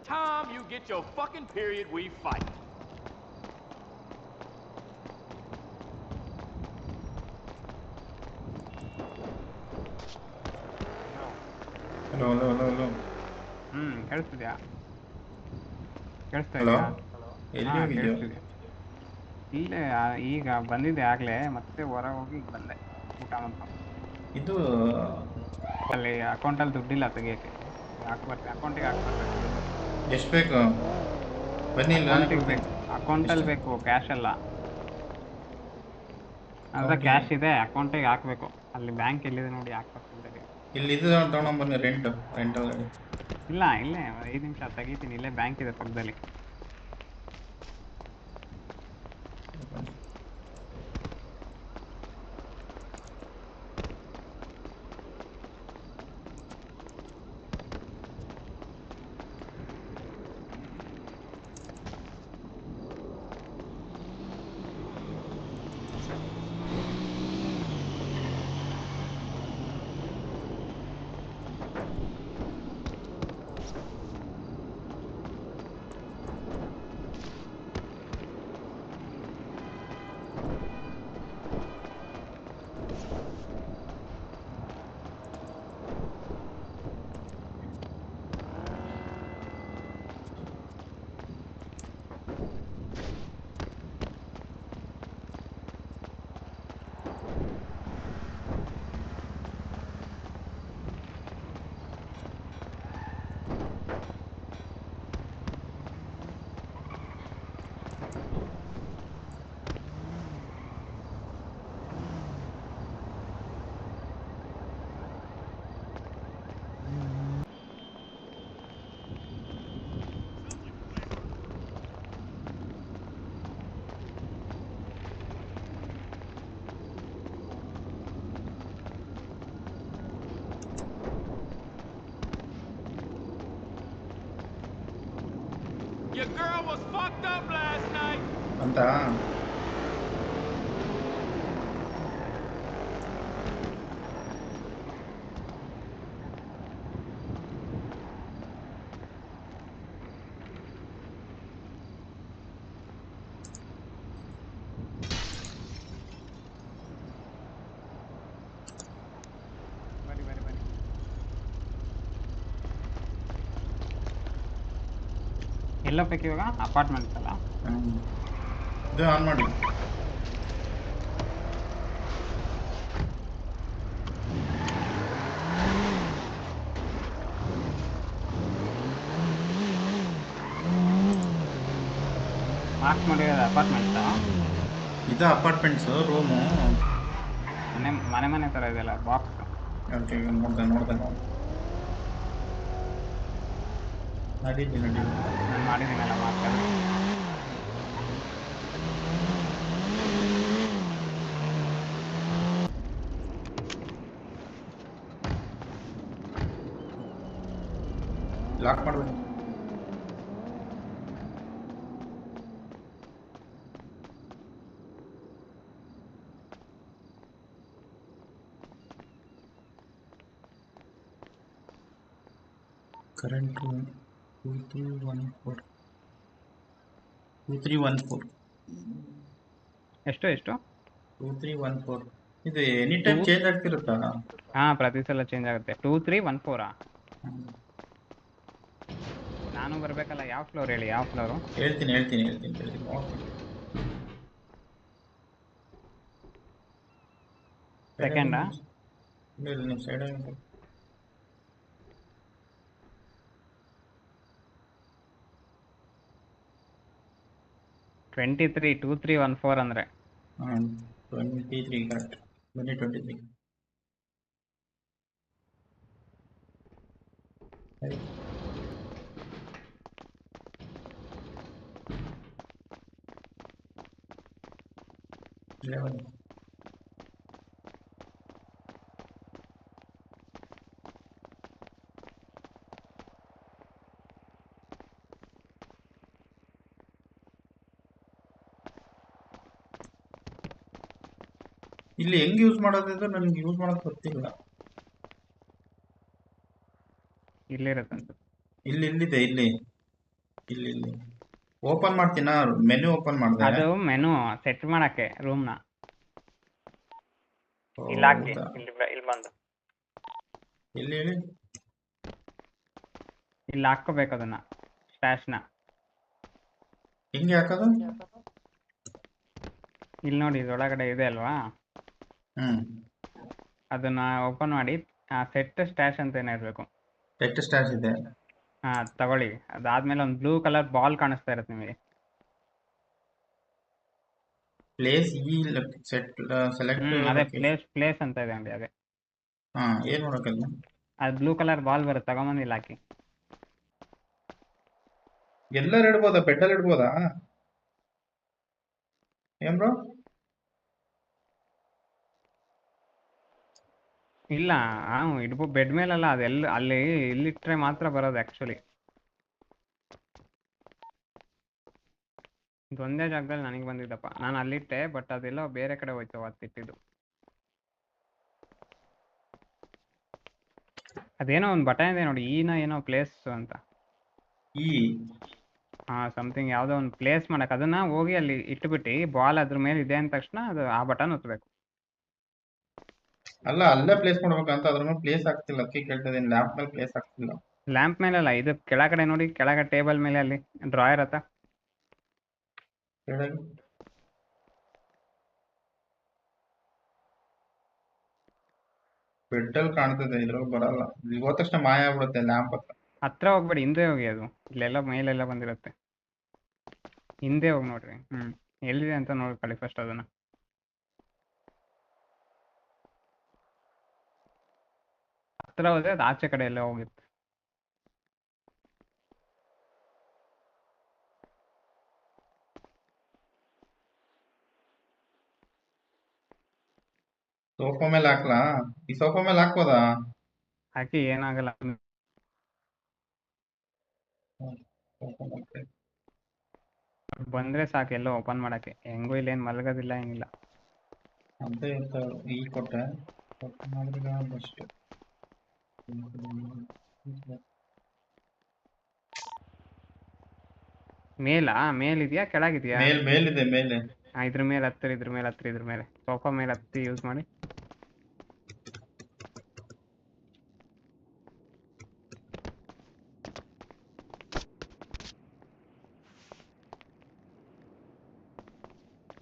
time you get your fucking period, we fight. Hello hello hello hello ಕೇಳಿಸ್ತಿದ್ಯಾ? ಕೇಳಿಸ್ತಾ hello ಇದೆಯಾ? ಎಲ್ಲಿ ಹಾಂ, ಹೋಗಿದ್ಯೋ? ಕೇಳಿಸ್ತಿದೆ. ಇಲ್ಲೇ ಈಗ ಬಂದಿದ್ದೆ ಆಗಲೇ, ಮತ್ತೆ ಹೊರಗೆ ಹೋಗಿ ಈಗ ಬಂದೆ ಊಟ ಮಾಡ್ಕೊಂಡು. ಇದು ಅಲ್ಲಿ ಅಕೌಂಟಲ್ಲಿ ದುಡ್ಡಿಲ್ಲ ತೆಗಿಯೋಕ್ಕೆ. ಅಕೌಂಟಿಗೆ ಹಾಕ್ಬರ್ಬೇಕು ದುಡ್ಡು. ಎಷ್ಟು ಬೇಕು? ಬನ್ನಿಲ್ಲ ಅಕೌಂಟಿಗೆ ಕೊಡ್ತೀನಿ. ಬೇಕು, ಅಕೌಂಟಲ್ಲಿ ಎಷ್ಟು? ಬೇಕು, ಕ್ಯಾಶ್ ಅಲ್ಲ. ಅಂದರೆ ಅಕೌಂಟಿಗೆ ಕ್ಯಾಶ್ ಇದೆ, ಅಕೌಂಟಿಗೆ ಹಾಕಬೇಕು. ಅಲ್ಲಿ ಬ್ಯಾಂಕ್ ಎಲ್ಲಿದೆ ನೋಡಿ ಹಾಕ್ಬೇಕು ಅಂತೇಳಿ. ಇಲ್ಲಿ ಇದು ತೊಗೊಂಡ್ಬನ್ನಿ, ರೆಂಟಲ್ ಗಾಡಿ. ಇಲ್ಲ, ಇಲ್ಲೇ 5 ನಿಮಿಷ ತೆಗಿತೀನಿ, ಇಲ್ಲೇ ಬ್ಯಾಂಕ್ ಇದೆ ಪಕ್ಕದಲ್ಲಿ. Your girl was fucked up last night. ಅಂತ ಬರಿ ಬರಿ ಬರಿ. ಎಲ್ಲ ಬೇಕು ಇವಾಗ? ಅಪಾರ್ಟ್ಮೆಂಟ್ಸ್ ಅಲ್ಲ? ಇದು ಆನ್ ಮಾಡಿ. ಮಾರ್ಕ್ ಮಾಡಿರೋದು ಅಪಾರ್ಟ್ಮೆಂಟ್ಸಾ? ಇದು ಅಪಾರ್ಟ್ಮೆಂಟ್ಸು, ರೂಮು. ಮನೆ ಥರ ಇದೆಯಲ್ಲ ಬಾಕ್ಸ್. ಓಕೆ, ನೋಡ್ದೆ ನಡೀಲಿ. ನಾನು ಮಾಡಿದ್ದೀನಲ್ಲ ಮಾರ್ಕ್. ಲಾಕ್ ಮಾಡಬೇಕು. ಕರೆಂಟ್ 2314. ಎಷ್ಟು 2314. ಇದು ಎನಿ ಟೈಮ್ ಚೇಂಜ್ ಆಗ್ತಿರುತ್ತಾ? ಹಾಂ, ಪ್ರತಿ ಸಲ ಚೇಂಜ್ ಆಗುತ್ತೆ. 2314. ನಾನು ಬರಬೇಕಲ್ಲ. ಯಾವ ಫ್ಲೋರ್ ಹೇಳಿ, ಯಾವ ಫ್ಲೋರು? ಹೇಳ್ತೀನಿ. ಸೆಕೆಂಡಾ? ಇಲ್ಲ, ನಿಮ್ಮ ಸೈಡ್ 23, 2314 ಅಂದರೆ. 23 ಕರೆಕ್ಟ್. ಬನ್ನಿ 23. ಇಲ್ಲಿ ಹೆಂಗ್ ಯೂಸ್ ಮಾಡೋದು? ನನಗೆ ಯೂಸ್ ಮಾಡೋದು ಗೊತ್ತಿಲ್ಲ. ಇಲ್ಲಿರುತ್ತೆ. ಇಲ್ಲಿದೆ. ಇಲ್ಲಿ ಇಲ್ಲಿ ಓಪನ್ ಮಾಡ್ತೀನಾ, ಮೆನು ಓಪನ್ ಮಾಡಿದೆ. ಅದು ಮೆನು ಸೆಟ್ ಮಾಡಕ್ಕೆ ರೂಮ್ನ ಇಲ್ಲಿ ಹಾಕಿ, ಇಲ್ಲಿ ಬಂದು ಇಲ್ಲಿ ಹೇಳಿ, ಇಲ್ಲಿ ಹಾಕ್ಕೋಬೇಕು ಅದನ್ನ ಸ್ಟ್ಯಾಶ್ನ. ಹಿಂಗೆ ಹಾಕೋದು? ಇಲ್ಲಿ ನೋಡಿ ಇದ್ರೊಳಗಡೆ ಇದೆ ಅಲ್ವಾ, ಅದನ್ನ ಓಪನ್ ಮಾಡಿ ಸೆಟ್ ಸ್ಟ್ಯಾಶ್ ಅಂತ ಏನೋ ಇರಬೇಕು. ಸೆಟ್ ಸ್ಟ್ಯಾಶ್ ಇದೆ. ತಗೊಳ್ಳಿ. ಅದಾದ್ಮೇಲೆ ಒಂದು ಬ್ಲೂ ಕಲರ್ ಬಾಲ್ ಕಾಣಿಸ್ತಾ ಇರುತ್ತೆ ನಿಮಗೆ. ಪ್ಲೇಸ್ ಈ ಸೆಲೆಕ್ಟ್ ಅದೇ ಪ್ಲೇಸ್ ಅಂತ ಇದೆ ನೋಡಿ, ಅದೇ. ಏನ್ ನೋಡಕಲ್ಲ, ಅದು ಬ್ಲೂ ಕಲರ್ ಬಾಲ್ ಬರುತ್ತೆ, ತಗೊಂಬಂದು ಇಲ್ಲಿ ಹಾಕಿ. ಎಲ್ಲರೂ ಇಡ್ಬೋದಾ? ಬೆಡ್ಡಲ್ಲಿ ಇಡ್ಬೋದಾ ಏನ್ ಬ್ರೋ? ಇಲ್ಲ ಇಡ್ಬೋದು, ಬೆಡ್ ಮೇಲಲ್ಲ, ಅದೆಲ್ಲ ಅಲ್ಲಿ ಇಲ್ಲಿಟ್ರೆ ಮಾತ್ರ ಬರೋದು ಆ್ಯಕ್ಚುಲಿ. ಇದೊಂದೇ ಜಾಗದಲ್ಲಿ ನನಗೆ ಬಂದಿದ್ದಪ್ಪ, ನಾನು ಅಲ್ಲಿಟ್ಟೆ, ಬಟ್ ಅದೆಲ್ಲ ಬೇರೆ ಕಡೆ ಹೋಯ್ತು ಅವತ್ತಿಟ್ಟಿದ್ದು. ಅದೇನೋ ಒಂದು ಬಟನ್ ಇದೆ ನೋಡಿ, ಏನೋ ಪ್ಲೇಸ್ ಅಂತ. ಸಮಥಿಂಗ್ ಯಾವುದೋ ಒಂದು ಪ್ಲೇಸ್ ಮಾಡಕ್ಕೆ, ಅದನ್ನ ಹೋಗಿ ಅಲ್ಲಿ ಇಟ್ಬಿಟ್ಟು ಬಾಲ್ ಅದ್ರ ಮೇಲೆ ಇದೆ ಅಂದ ತಕ್ಷಣ ಅದು ಆ ಬಟನ್ ಒತ್ತಬೇಕು. ಅಲ್ಲ, ಅಲ್ಲೇ ಪ್ಲೇಸ್ ಮಾಡ್ಬೇಕಂತ, ಅದ್ರ ಮೇಲೆ ಪ್ಲೇಸ್ ಆಗ್ತಿಲ್ಲ, ಅದಕ್ಕೆ ಕೇಳ್ತಾ ಇದೀನಿ. ಲ್ಯಾಂಪ್ ಮೇಲೆ ಪ್ಲೇಸ್ ಆಗ್ತಿಲ್ಲ. ಲ್ಯಾಂಪ್ ಮೇಲೆ ಅಲ್ಲ, ಇದು ಕೆಳಗಡೆ ನೋಡಿ, ಕೆಳಗಡೆ ಟೇಬಲ್ ಮೇಲೆ ಅಲ್ಲಿ ಡ್ರಾಯರ್ ಹತ್ತ ಬೆಡ್ಡಲ್ಲಿ ಕಾಣ್ತದೆ, ಇದ್ರಲ್ಲಿ ಬರಲ್ಲ. ಇಲ್ಲಿ ಹೋದ ತಕ್ಷಣ ಮಾಯ ಆಗ್ಬಿಡುತ್ತೆ ಲ್ಯಾಂಪ್ ಹತ್ರ ಹೋಗ್ಬೇಡಿ, ಹಿಂದೆ ಹೋಗಿ. ಅದು ಇಲ್ಲೆಲ್ಲ ಮೇಲೆಲ್ಲ ಬಂದಿರುತ್ತೆ, ಹಿಂದೆ ಹೋಗಿ ನೋಡ್ರಿ. ಎಲ್ಲಿದೆ ಅಂತ ನೋಡ್ಕೊಳ್ಳಿ ಫಸ್ಟ್ ಅದನ್ನ. ಹತ್ರ ಹೋದ್ರೆ ಅದು ಆಚೆ ಕಡೆ ಎಲ್ಲ ಹೋಗುತ್ತೆ. ಸೋಫಾ ಮೇಲೆ ಹಾಕ್ಲಾ? ಈ ಸೋಫಾ ಮೇಲೆ ಹಾಕ್ಬೋದಾ? ಹಾಕಿ, ಏನಾಗಲ್ಲ. ಬಂದ್ರೆ ಸಾಕು ಎಲ್ಲ ಓಪನ್ ಮಾಡಕ್ಕೆ. ಹೆಂಗೂ ಇಲ್ಲೇನು ಮಲಗೋದಿಲ್ಲ, ಏನಿಲ್ಲ. ಅದೇ ಈ ಕೊಟ್ಟೆ ಮಾಡಿದ್ರೆ ಅಷ್ಟೇ. ಮೇಲಿದ್ಯಾ ಕೆಳಗಿದ್ಯಾ? ಮೇಲಿದೆ, ಮೇಲೆ. ಇದ್ರ ಮೇಲೆ ಹತ್ತಿರ, ಇದ್ರ ಮೇಲೆ ಸೋಫಾ ಮೇಲೆ ಹತ್ತಿ ಯೂಸ್ ಮಾಡಿ.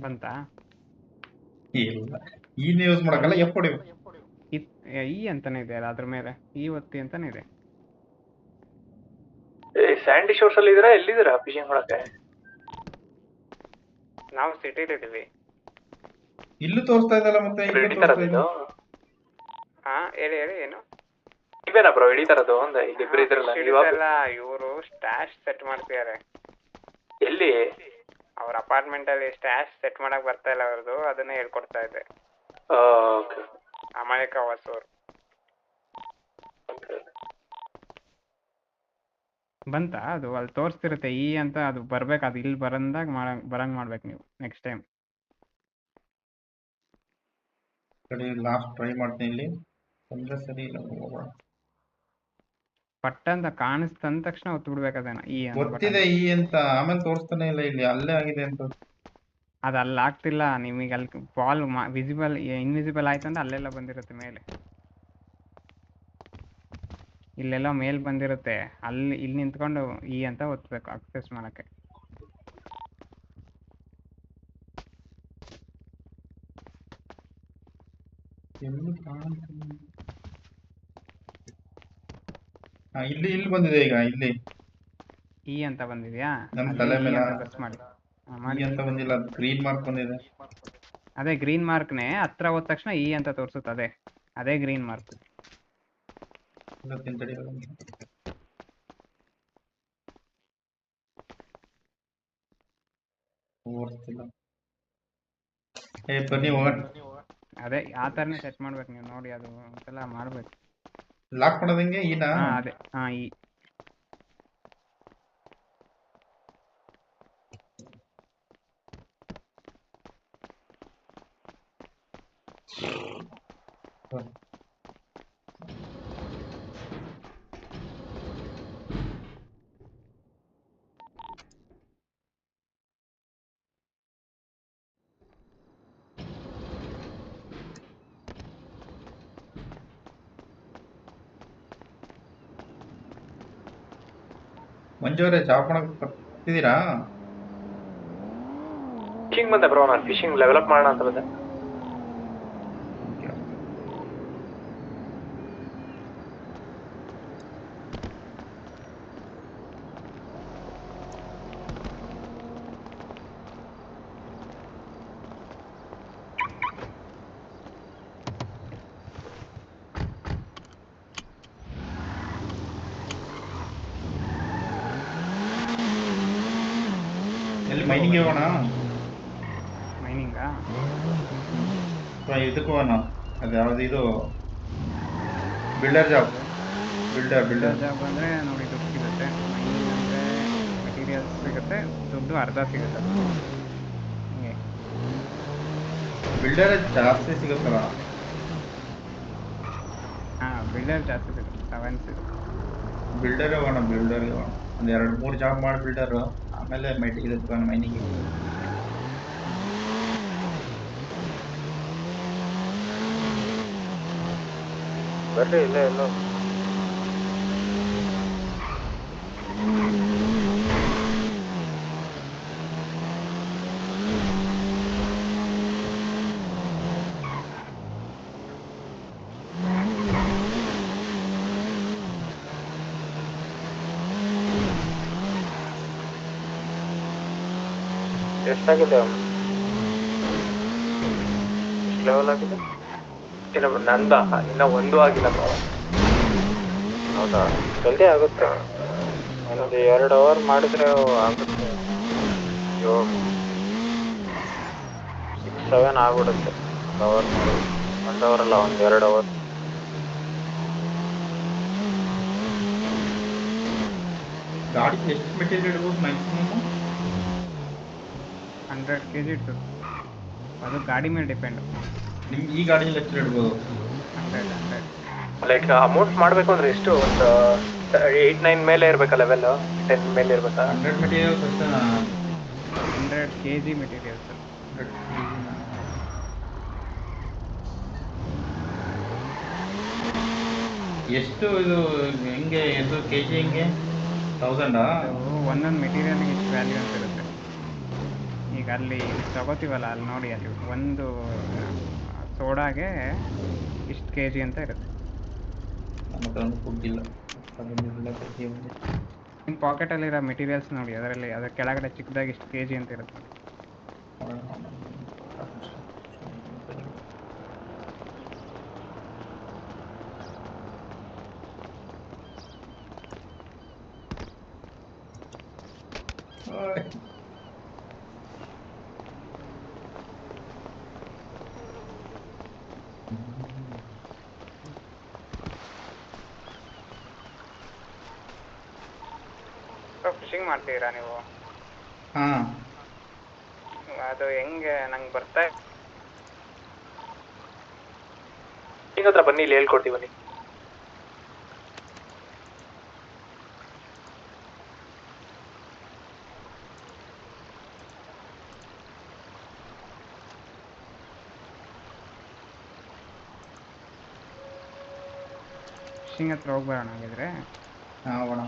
ಬಂತಾ? ಇಲ್ಲ, ಯೂಸ್ ಮಾಡಕ್ಕಲ್ಲ, ಎಫ್ ಹೊಡಿ. ಈ ಅಂತಾನೆ ಇದೆ ಅದ್ರ ಮೇಲೆ, ಈ ಒತ್ತಿ ಅಂತಾನೆ ಇದೆ. ಸ್ಯಾಂಡಿ ಶೋರ್ಸ್ ಅಲ್ಲಿ ಇದ್ದೀರಾ? ಎಲ್ಲಿದ್ದೀರಾ ಫಿಶಿಂಗ್ ಮಾಡಕ್ಕೆ? ನಾವು ಸಿಟಿಲಿ ಇದೀವಿ. ಇಲ್ಲೂ ತೋರಿಸ್ತಾ ಇದ್ದಲ್ಲ, ಮತ್ತೆ ಹೇಳಿ ಏನು? ಇವೇನಾ ಬ್ರೋ ಹಿಡಿತಾರದು? ಒಂದ ಇಲ್ಲಿಬ್ರು ಇದ್ರಲ್ಲ, ಇವರು ಸ್ಟ್ಯಾಶ್ ಸೆಟ್ ಮಾಡ್ತಿದ್ದಾರೆ. ಎಲ್ಲಿ? ಅವ್ರ ಅಪಾರ್ಟ್ಮೆಂಟ್ ಅಲ್ಲಿ ಸ್ಟ್ಯಾಶ್ ಸೆಟ್ ಮಾಡಕ್ ಬರ್ತಾ ಇಲ್ಲ ಅವ್ರದ್ದು, ಅದನ್ನೇ ಹೇಳ್ಕೊಡ್ತಾ ಇದ್ದೆ. ಅಮಾಯಕ ಹೊಸೂರು ಬಂತಾ? ಅದು ಅಲ್ಲಿ ತೋರಿಸ್ತಿರುತ್ತೆ ಈ ಅಂತ, ಅದು ಬರ್ಬೇಕು. ಅದು ಇಲ್ಲಿ ಬರಂದಾಗ ಬರಂಗ್ ಮಾಡ್ಬೇಕು ನೀವು ನೆಕ್ಸ್ಟ್ ಟೈಮ್. ಲಾಸ್ಟ್ ಟ್ರೈ ಮಾಡ್ತೀನಿ. ಇಲ್ಲಿ ಅಂದ್ರೆ ಸರಿ ಇಲ್ಲ, ಪಟ್ಟ ಅಂತ ಕಾಣಿಸ್ತಂದ ತಕ್ಷಣ ಒತ್ತು ಬಿಡ್ಬೇಕದೇನ. ಗೊತ್ತಿದೆ ಈ ಅಂತ, ಆಮೇಲೆ ತೋರಿಸ್ತಾನೆ ಇಲ್ಲ. ಇಲ್ಲಿ ಅಲ್ಲೇ ಆಗಿದೆ ಅಂತ. ಅದು ಅಲ್ಲಿ ಆಗ್ತಿಲ್ಲ ನಿಮಗೆ. ಅಲ್ಲಿ ಬಾಲ್ ಇನ್ವಿಸಿಬಲ್ ಆಯ್ತಂದ್ರೆ ಅಲ್ಲೆಲ್ಲ ಬಂದಿರುತ್ತೆ ಮೇಲೆ, ಇಲ್ಲೆಲ್ಲ ಮೇಲ್ ಬಂದಿರುತ್ತೆ. ಇಲ್ಲಿ ನಿಂತ್ಕೊಂಡು ಈ ಅಂತ ಒತ್ತಬೇಕು ಅಕ್ಸೆಸ್ ಮಾಡಕ್ಕೆ. ಇಲ್ಲಿ ಬಂದಿದೆ ಈಗ. ಇಲ್ಲಿ ಈ ಅಂತ ಬಂದಿದ್ಯಾ? ನಮ್ಮ ತಲೆ ಮೇಲೆ ಪ್ರೆಸ್ ಮಾಡಿ. ಅಂತ ಬಂದಿಲ್ಲ, ಗ್ರೀನ್ ಮಾರ್ಕ್ ಬಂದಿದೆ. ಅದೇ ಗ್ರೀನ್ ಮಾರ್ಕ್ನೇ ಹತ್ರ ಹೋದ ತಕ್ಷಣ ಈ ಅಂತ ತೋರಿಸುತ್ತೆ. ಅದೇ ಗ್ರೀನ್ ಮಾರ್ಕ್. ಬನ್ನಿ ಹೋಗೋಣ. ಅದೇ ಆ ಥರನೇ ಸೆಟ್ ಮಾಡ್ಬೇಕು ನೀವು. ನೋಡಿ ಅದು ಒಂದ್ಸಲ ಮಾಡ್ಬೇಕು. ಲಾಕ್ ಮಾಡೋದಂಗೆ ಈನಾ? ಅದೇ ಮಂಜು ಅವರೇ ಜಾಬ್ ಮಾಡಕ್ ಬರ್ತಿದ್ದೀರಾ? ಫಿಶಿಂಗ್ ಬಂದೆ ಬ್ರೋ, ನಾನು ಫಿಶಿಂಗ್ ಲೆವೆಲಪ್ ಮಾಡೋಣ ಅಂತ ಬಂದೆ. Okay okay. ಎಲ್ಲಿ ಮೈನಿಂಗ್ ಹೋಗೋಣ? ಮೈನಿಂಗಾ? ಅಥವಾ ಇದಕ್ಕೆ ಹೋಗೋಣ, ಅದು ಯಾವ್ದು ಇದು ಬಿಲ್ಡರ್ ಜಾಬ್. ಬಿಲ್ಡರ್ ಜಾಬ್ ಅಂದರೆ ನೋಡಿ ದುಡ್ಡು ಸಿಗುತ್ತೆ. ಮೈನಿಂಗ್ ಅಂದರೆ ಮೆಟೀರಿಯಲ್ಸ್ ಸಿಗುತ್ತೆ, ದುಡ್ಡು ಅರ್ಧ ಸಿಗುತ್ತೆ ಹಿಂಗೆ. ಬಿಲ್ಡರ್ ಜಾಸ್ತಿ ಸಿಗುತ್ತಲ್ಲ? ಹಾಂ, ಬಿಲ್ಡರ್ ಜಾಸ್ತಿ ಸಿಗುತ್ತೆ, 7 ಸಿಗುತ್ತೆ. ಬಿಲ್ಡರ್ ಹೋಗೋಣ, ಬಿಲ್ಡರ್ಗೆ ಹೋಗೋಣ. ಒಂದು 2-3 ಜಾಬ್ ಮಾಡಿ ಬಿಲ್ಡರು, ಆಮೇಲೆ ಇದಕ್ಕೆ ಹೋಗೋಣ ಮೈನಿಂಗ್. ಬರ್ರಿ ಇಲ್ಲ ಎಲ್ಲೋ ಎಷ್ಟಾಗಿದೆ? ಎಷ್ಟು ಲೆವೆಲ್ ಆಗಿದೆ? ಇನ್ನು ನಂದ ಇನ್ನ ಒಂದು ಆಗಿಲ್ಲ ಬ್ರೋ. ಹೌದಾ? ಜಲ್ದಿ ಆಗುತ್ತೆ, ಒಂದು 2 ಅವರ್ ಮಾಡಿದ್ರೆ ಆಗುತ್ತೆ. 6-7 ಆಗ್ಬಿಡುತ್ತೆ 1 ಅವರ್. 1 ಅವರ್ ಅಲ್ಲ, 1-2 ಅವರ್. ಗಾಡಿ ಎಷ್ಟು ಮೆಟೀರಿಯಲ್ ಇಡ್ಬೋದು ಮ್ಯಾಕ್ಸಿಮಮ್? 100 kg ಇಡ್ತದೆ, ಅದು ಗಾಡಿ ಮೇಲೆ ಡಿಪೆಂಡು. ನಿಮ್ಗೆ ಈ ಗಾಡಿಯಲ್ಲಿ ಎಷ್ಟು ಇಡ್ಬೋದು? 100. ಲೈಕ್ ಅಮೌಂಟ್ ಮಾಡಬೇಕು ಅಂದ್ರೆ ಎಷ್ಟು? ಒಂದು 8-9 ಮೇಲೆ ಇರಬೇಕಾ? ಲೆವೆಲ್ 10 ಮೇಲೆ ಇರಬೇಕಾ? 100 ಮೆಟೀರಿಯಲ್ಸ್ ಅಷ್ಟೇನಾ? 100 kg ಮೆಟೀರಿಯಲ್ಸ್. 100 kg. ಎಷ್ಟು ಇದು ಹೆಂಗೆ? ಇದು ಕೆ ಜಿ ಹೆಂಗೆ? 1000? ಅದು ಒಂದೊಂದು ಮೆಟೀರಿಯಲ್ಗೆ ಇಷ್ಟು ವ್ಯಾಲ್ಯೂ ಅಂತ ಇರುತ್ತೆ. ಈಗ ಅಲ್ಲಿ ತಗೋತೀವಲ್ಲ, ಅಲ್ಲಿ ನೋಡಿ, ಅಲ್ಲಿ ಒಂದು ಸೋಡಾಗೆ ಇಷ್ಟು ಕೆ ಜಿ ಅಂತ ಇರುತ್ತೆ. ನಮ್ಮ ಹತ್ರ ಒಂದು ಫುಡ್ ಇಲ್ಲ, ಅದನ್ನೆಲ್ಲ ಕೆ ಜಿ. ನಿಮ್ಮ ಪಾಕೆಟಲ್ಲಿರೋ ಮೆಟೀರಿಯಲ್ಸ್ ನೋಡಿ, ಅದರಲ್ಲಿ ಅದರ ಕೆಳಗಡೆ ಚಿಕ್ಕದಾಗಿ ಇಷ್ಟು ಕೆ ಜಿ ಅಂತ ಇರುತ್ತೆ ನೋಡಿ. ಫಿಶಿಂಗ್ ಮಾಡ್ತೀರಾ ನೀವು? ಹಾಂ. ಅದು ಹೆಂಗೆ ನಂಗೆ ಬರ್ತಾ ಹಿಂಗ ಹತ್ರ ಬನ್ನಿ, ಇಲ್ಲಿ ಹೇಳ್ಕೊಡ್ತೀವಿ ಬನ್ನಿ. ಫಿಶಿಂಗ್ ಹತ್ರ ಹೋಗಿ ಬರೋಣ ಹಾಗಿದ್ರೆ. ಹಾಂ ಹೋಗೋಣ.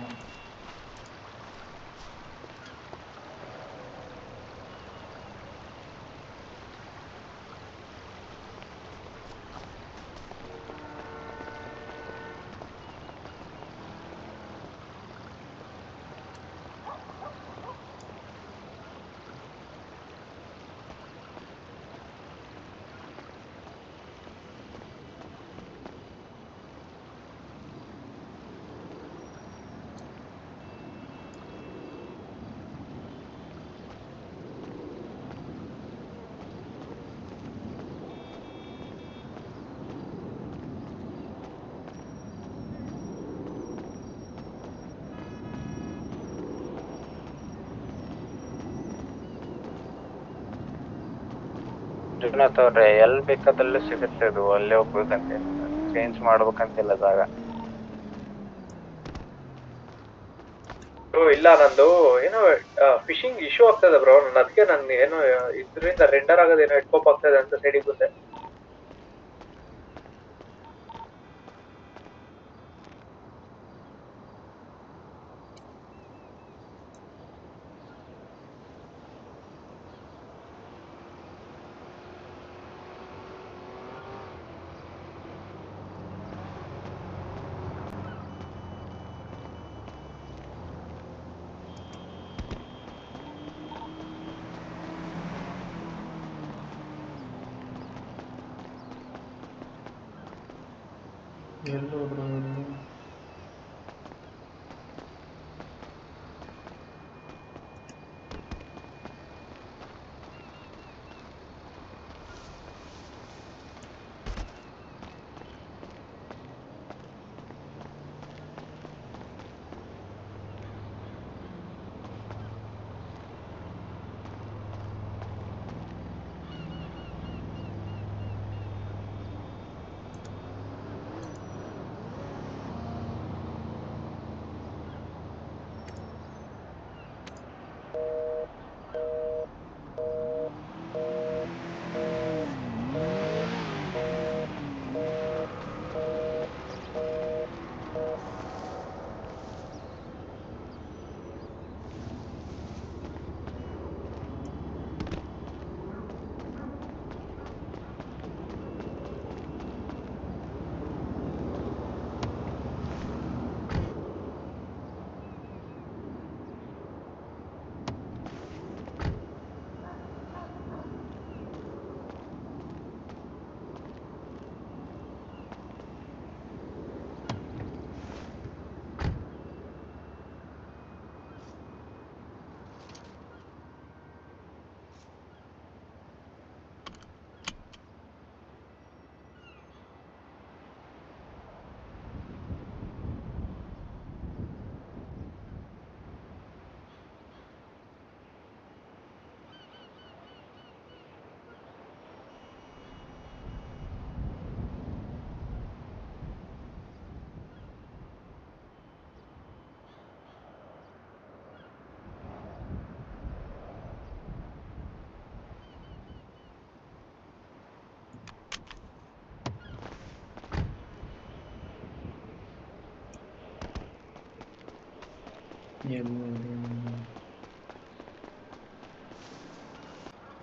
ಜಗನ್ನಾಥ್ ಅವ್ರೆ, ಎಲ್ಲಿ ಬೇಕಾದಲ್ಲೂ ಸಿಗುತ್ತೆ ಅದು, ಅಲ್ಲೇ ಹೋಗ್ಬೇಕಂತ ಚೇಂಜ್ ಮಾಡ್ಬೇಕಂತಿಲ್ಲ ಜಾಗ. ಇಲ್ಲ, ನಂದು ಏನೋ ಫಿಶಿಂಗ್ ಇಶ್ಯೂ ಆಗ್ತದೆ ಬ್ರೋ. ಅದಕ್ಕೆ ನಾನು ಏನೋ ಇದರಿಂದ ರೆಂಡರ್ ಆಗೋದೇನೋ ಹೆಡ್ಕೋಪ್ ಆಗ್ತದೆ ಅಂತ ಸೈಡಿಗೆ ಬಂದೆ. ಎಲ್ಲೋದ್ರು ಇವರು?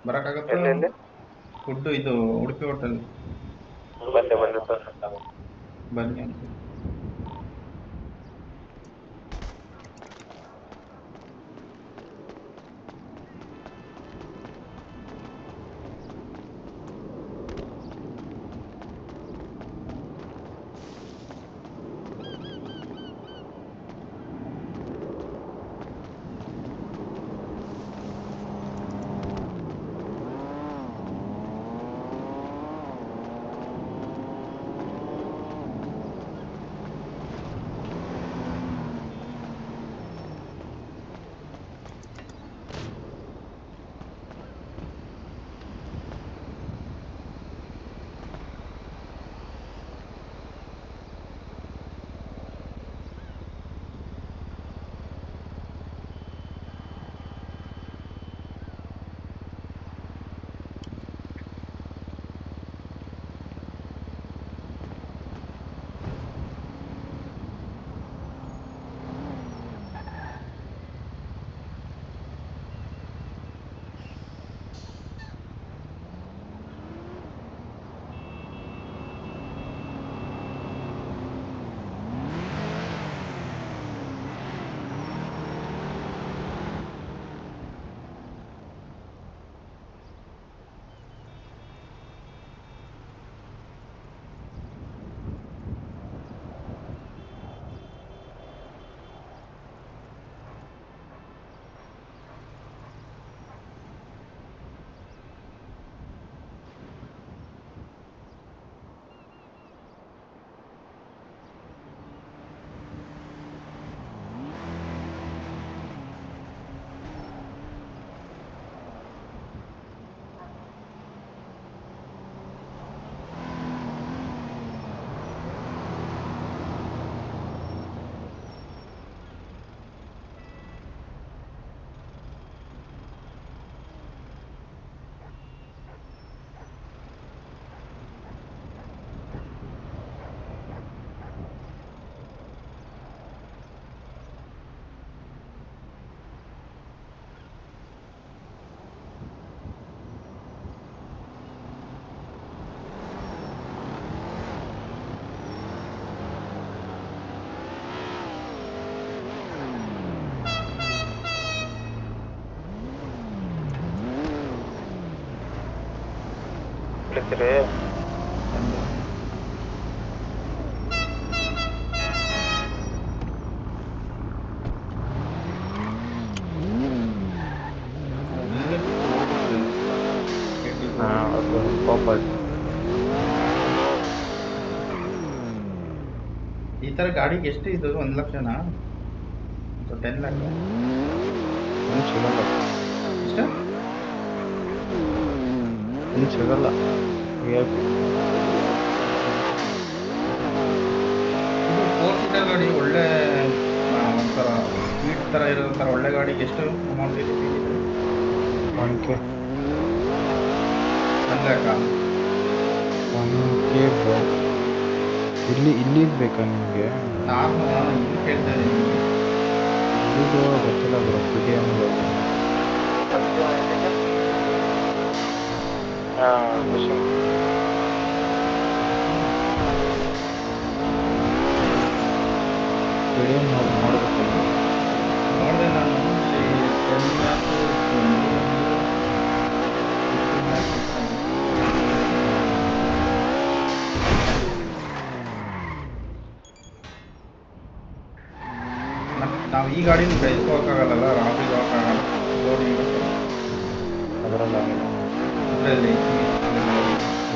ಬರಕ್ಕಾಗತ್ತ? ಎಲ್ಲೆಲ್ಲಿ? ಫುಡ್ ಇದು ಉಡುಪಿ ಹೋಟೆಲ್ ಬಂದೆ ಸರ್. ಬನ್ನಿ ಅಂತ. ಇಳಿಸ್ರಿ. ಡಿಫಾಲ್ಟ್. ಈ ತರ ಗಾಡಿಗೆ ಎಷ್ಟು ಇದು 1 ಲಕ್ಷನಾ ಅಥವಾ 10 ಲ್ಯಾಕ್? ಏನು ಸಿಗಲ್ಲ, ಇಷ್ಟ ಏನು ಸಿಗಲ್ಲ. VIP. ಇದು 4 ಸೀಟರ್ ಗಾಡಿ ಒಳ್ಳೆ ಒಂಥರ ಸ್ಪೀಡ್ ತರ ಇರೋ ಒಂಥರ ಒಳ್ಳೆ ಗಾಡಿಗೆ ಎಷ್ಟು ಅಮೌಂಟ್ ಇದೆ ಸಿಗಿದ್ರೆ? 1K. 1 ಲ್ಯಾಕ್? 1K bro. ಇಲ್ಲಿದ್ ಬೇಕಾ ನಿಮಗೆ? ನಾನು ಇದು ಕೇಳ್ತಾ ಇದ್ದೀನಿ. ಇಲ್ಲಿದು ಗೊತ್ತಿಲ್ಲ ಬ್ರೋ, PTM PTM ನೋಡ್ಬೇಕಲ್ಲ. ನೋಡಿದೆ ನಾನು ಇಲ್ಲಿ 10 ಲ್ಯಾಕ್ ಇತ್ತು, ಒಂದು 15 ಲ್ಯಾಕ್ ಇತ್ತು. ನಾವು ಈ ಗಾಡಿನ ಬೆಳೆಸ್ಕೋಕ್ಕಾಗಲ್ಲ, ರಾತ್ರಿಗೆ ಹೋಗೋಕ್ಕಾಗಲ್ಲ ಲೋಡಿಂಗ್ ಅದರಲ್ಲಿ ಆಗಲ್ಲ, ಇದರಲ್ಲಿ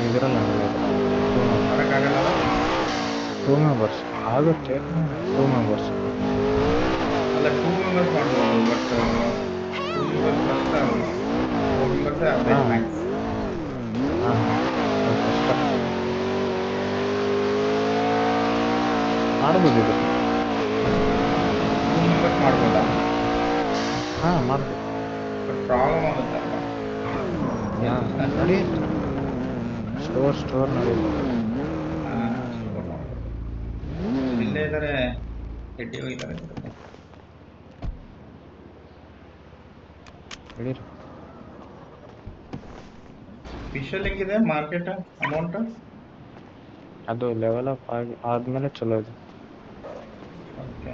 ಇದರಲ್ಲಿ ಆಗಲ್ಲ. ಮಾಡೋಕ್ಕಾಗಲ್ಲ. 2 ಮೆಂಬರ್ಸ್ ಆಗುತ್ತೆ, 2 ಮೆಂಬರ್ಸ್. ಅಲ್ಲ 2 ಮೆಂಬರ್ಸ್ ಮಾಡ್ಬೋದು, ಬಟ್ 2 ಮೆಂಬರ್ಸ್ ಕಷ್ಟ ಅಲ್ಲ. 4 ಮೆಂಬರ್ಸೇ ಅಪ್ಡೇಟ್ ಮ್ಯಾಕ್ಸ್. ಹಾಂ ಕಷ್ಟ ಮಾಡ್ಬೋದು ಇದು. 2 ಮೆಂಬರ್ಸ್ ಮಾಡ್ಬೋದಾ? ಹಾಂ ಮಾಡ್ಬೋದು. ಬಟ್ ಪ್ರಾಬ್ಲಮ್ ಆಗುತ್ತಲ್ಲ. ಹಾಂ ನಡೆಯುತ್ತೆ, ಸ್ಟೋರ್ ನಡೆಯುತ್ತೆ. ಸ್ಟೋರ್ ಮಾಡ್ಬೋದು. ಇಲ್ಲೇ ಇದ್ದಾರೆ, ಗೆಡ್ಡಿ ಹೋಗಿದ್ದಾರೆ ಅನ್ಸುತ್ತೆ. ಹೇಳಿರಿ. ಫಿಶಲ್ಲಿ ಹೆಂಗಿದೆ ಮಾರ್ಕೆಟ್ ಅಮೌಂಟ್? ಅದು ಲೆವೆಲ್ ಅಪ್ ಆದ್ಮೇಲೆ ಚಲೋ ಇದೆ. ಓಕೆ.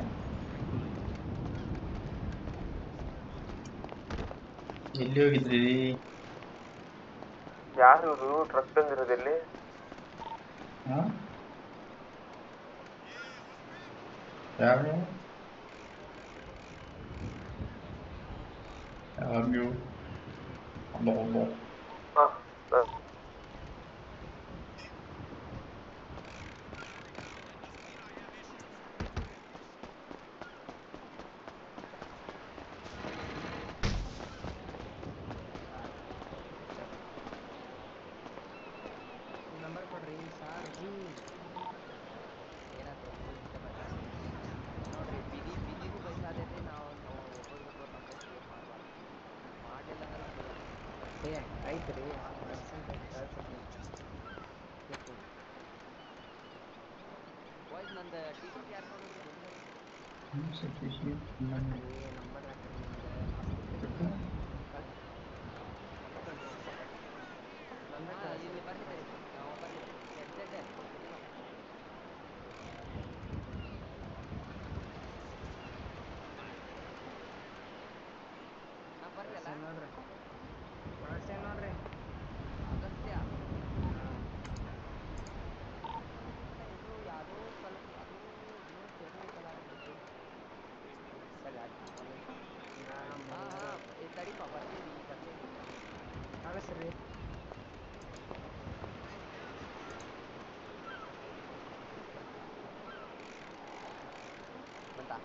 ಎಲ್ಲಿ ಹೋಗಿದ್ರಿ? ಯಾರು ಟ್ರಕ್ ತಂದಿರೋದಿಲ್ಲಿ? ಹಾಂ, ಯಾರು ನೀವು? ಅಬ್ಬಾ ಹಾಂ ನಂಬರ್ ಕೊಡ್ರಿ ಸಾರ್ ಜಿ. ಏನಾಯ್ತು ನೋಡ್ರಿ, ಬಿದಿಗೂ ಬಯಸಾದೇರಿ. ನಾವು ಒಬ್ಬರಿಗೊಬ್ರು ಕಂಪ್ಲೇಂಟ್ ಕ್ರಿಯೇಟ್ ಮಾಡಬಾರ್ದು, ಮಾಡಲಿಲ್ಲ ಅಂದ್ರೆ ನಮಗೆ ಆಯ್ತು ರೀ. ಅರ್ಜೆಂಟ್ ಆಯ್ತು ಕಳ್ಸಕ್ಕೆ ವಾಯ್ಸ್. ನಂದು ಟಿ ಶರ್ಟ್ ಯಾರು ನೋಡಿದ್ರಿ ಜಲ್ದಿ ನಂಬರ್ ಹಾಕ್ರಿ ನಿಮ್ದು. ಇಲ್ಲಿ ಬರ್ಲಿದ್ದೀರಿ, ನಾವು ಬರ್ಲಿ ಎಡ್ಜೆಡ್ಡೆ ಕುಟುಂಬ ನಾ ಬರ್ಲಿಲ್ಲ ನೋಡ್ರಿ. ಕಳಿಸ್ತೇನೆ ನೋಡ್ರಿ. ಅಗಸ್ತ್ಯ ಇದು ಯಾವುದೋ ಕಲರ್, ಅದು ಇನ್ನೂ ತೆರು ಐತಲ್ಲ ಬಿಟ್ಟು. ಸರಿ ಆಯ್ತು, ಹಾಂ ಹಾಂ ತಡಿಪ ಬರ್ತೀವಿ, ಈಗ ಬರ್ತೀವಿ. ಕಳಿಸ್ರಿ. ಬಂತಾ?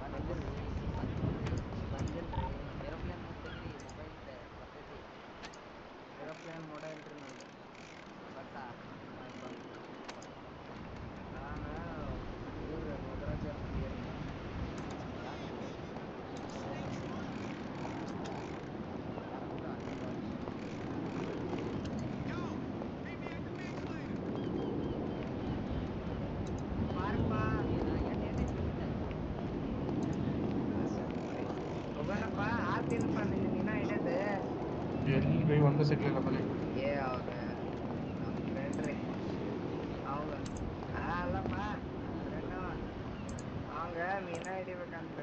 ಬಂದಿಲ್ರಿ, ಬಂದಿಲ್ರಿ. ಏರೋಪ್ಲೇನ್ ಮೋಡ್ ತೆಗ್ರಿ, ಮೊಬೈಲ್ದ ಬರ್ತೈತಿ. ಏರೋಪ್ಲೇನ್ ಮೋಡ ಇಲ್ರಿ ನಂದು. ಬಂತಾ? ಬಂತು. ನಾನು ಇವ್ರು ಹೋದ್ರಾಜ್ ಅವ್ರ ಪ್ಲೇಯರ್. ಯಾರು? ಯಾರು ಬಿಡ ಹೋದ್ರಾಜ್. ಹೋಗೋಣಪ್ಪ, ಆಗ್ತೀನಪ್ಪ ನಿನ್ನ ದಿನ ಹಿಡಿಯೋದು. ಎಲ್ಲಿ ಬೈ ಒಂದು ಸಿಗ್ಲಿಲ್ಲ ಬಲೆ. ಏ ಅವಾಗ ನಮ್ಮ ಫ್ರೆಂಡ್ ರೀ ಅವಂಗ. ಅಲ್ಲಪ್ಪ ಫ್ರೆಂಡ್ ಅವಂಗ ಮೀನಾ ಹಿಡಿಬೇಕಂತ,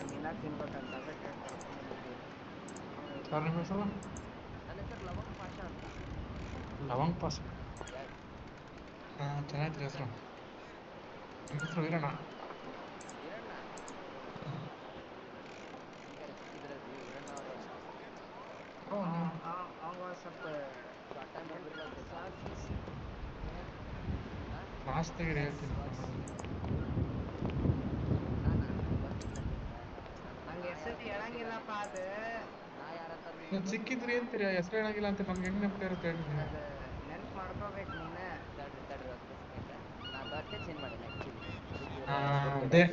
ಮೀನಾ ತಿನ್ಬೇಕಂತ, ಅದಕ್ಕೆ ಕರ್ಕೊಂಬಂದಿದ್ದೀವಿ. ಸರ್ ನಿಮ್ಮ ಹೆಸರು? ನನ್ನ ಹೆಸರು ಲವಂಗ್ ಪಾಷಾ ಅಂತ. ಲವಂಗ್ ಪಾಸ್. ಎಸ್. ಹಾಂ ಚೆನ್ನಾಗಿತ್ತು ಹೆಸರು. ನಿಮ್ಮ ಹೆಸರು ವೀರಣ್ಣ? ವೀರಣ್ಣ ಈಗ ಸಿಕ್ಕಿದ್ರಲ್ರಿ ವೀರಣ್ಣ ಅವರೇ. ಓ ನೀವು ಅವಂಗ ಸ್ವಲ್ಪ ಫಾಸ್ಟ್ ತೆಗೀರಿ ಹೇಳ್ತೀನಿ. ನಂಗೆ ಹೆಸರು ಹೇಳಂಗಿಲ್ಲಪ್ಪ ಅದು. ನಾ ಯಾರಂತ ನಾನು ಸಿಕ್ಕಿದ್ರಿ ಅಂತೀರಿ, ಹೆಸರು ಹೇಳಂಗಿಲ್ಲ ಅಂತ ನಮ್ಗೆ ಹೆಂಗ್ ನೆನಪು ಇರುತ್ತೆ ಹೇಳಿ ನೀವು? ಅದು ನೆನ್ಪು ಮಾಡ್ಕೋಬೇಕು ನೀನು. ತಡ್ರಿ ಒಂದು ಸೆಕೆಂಡ್. ನಾ ಬಟ್ಟೆ ಚೇಂಜ್ ಮಾಡೀನಿ ಆ್ಯಕ್ಚುಲಿ. ಅದೇ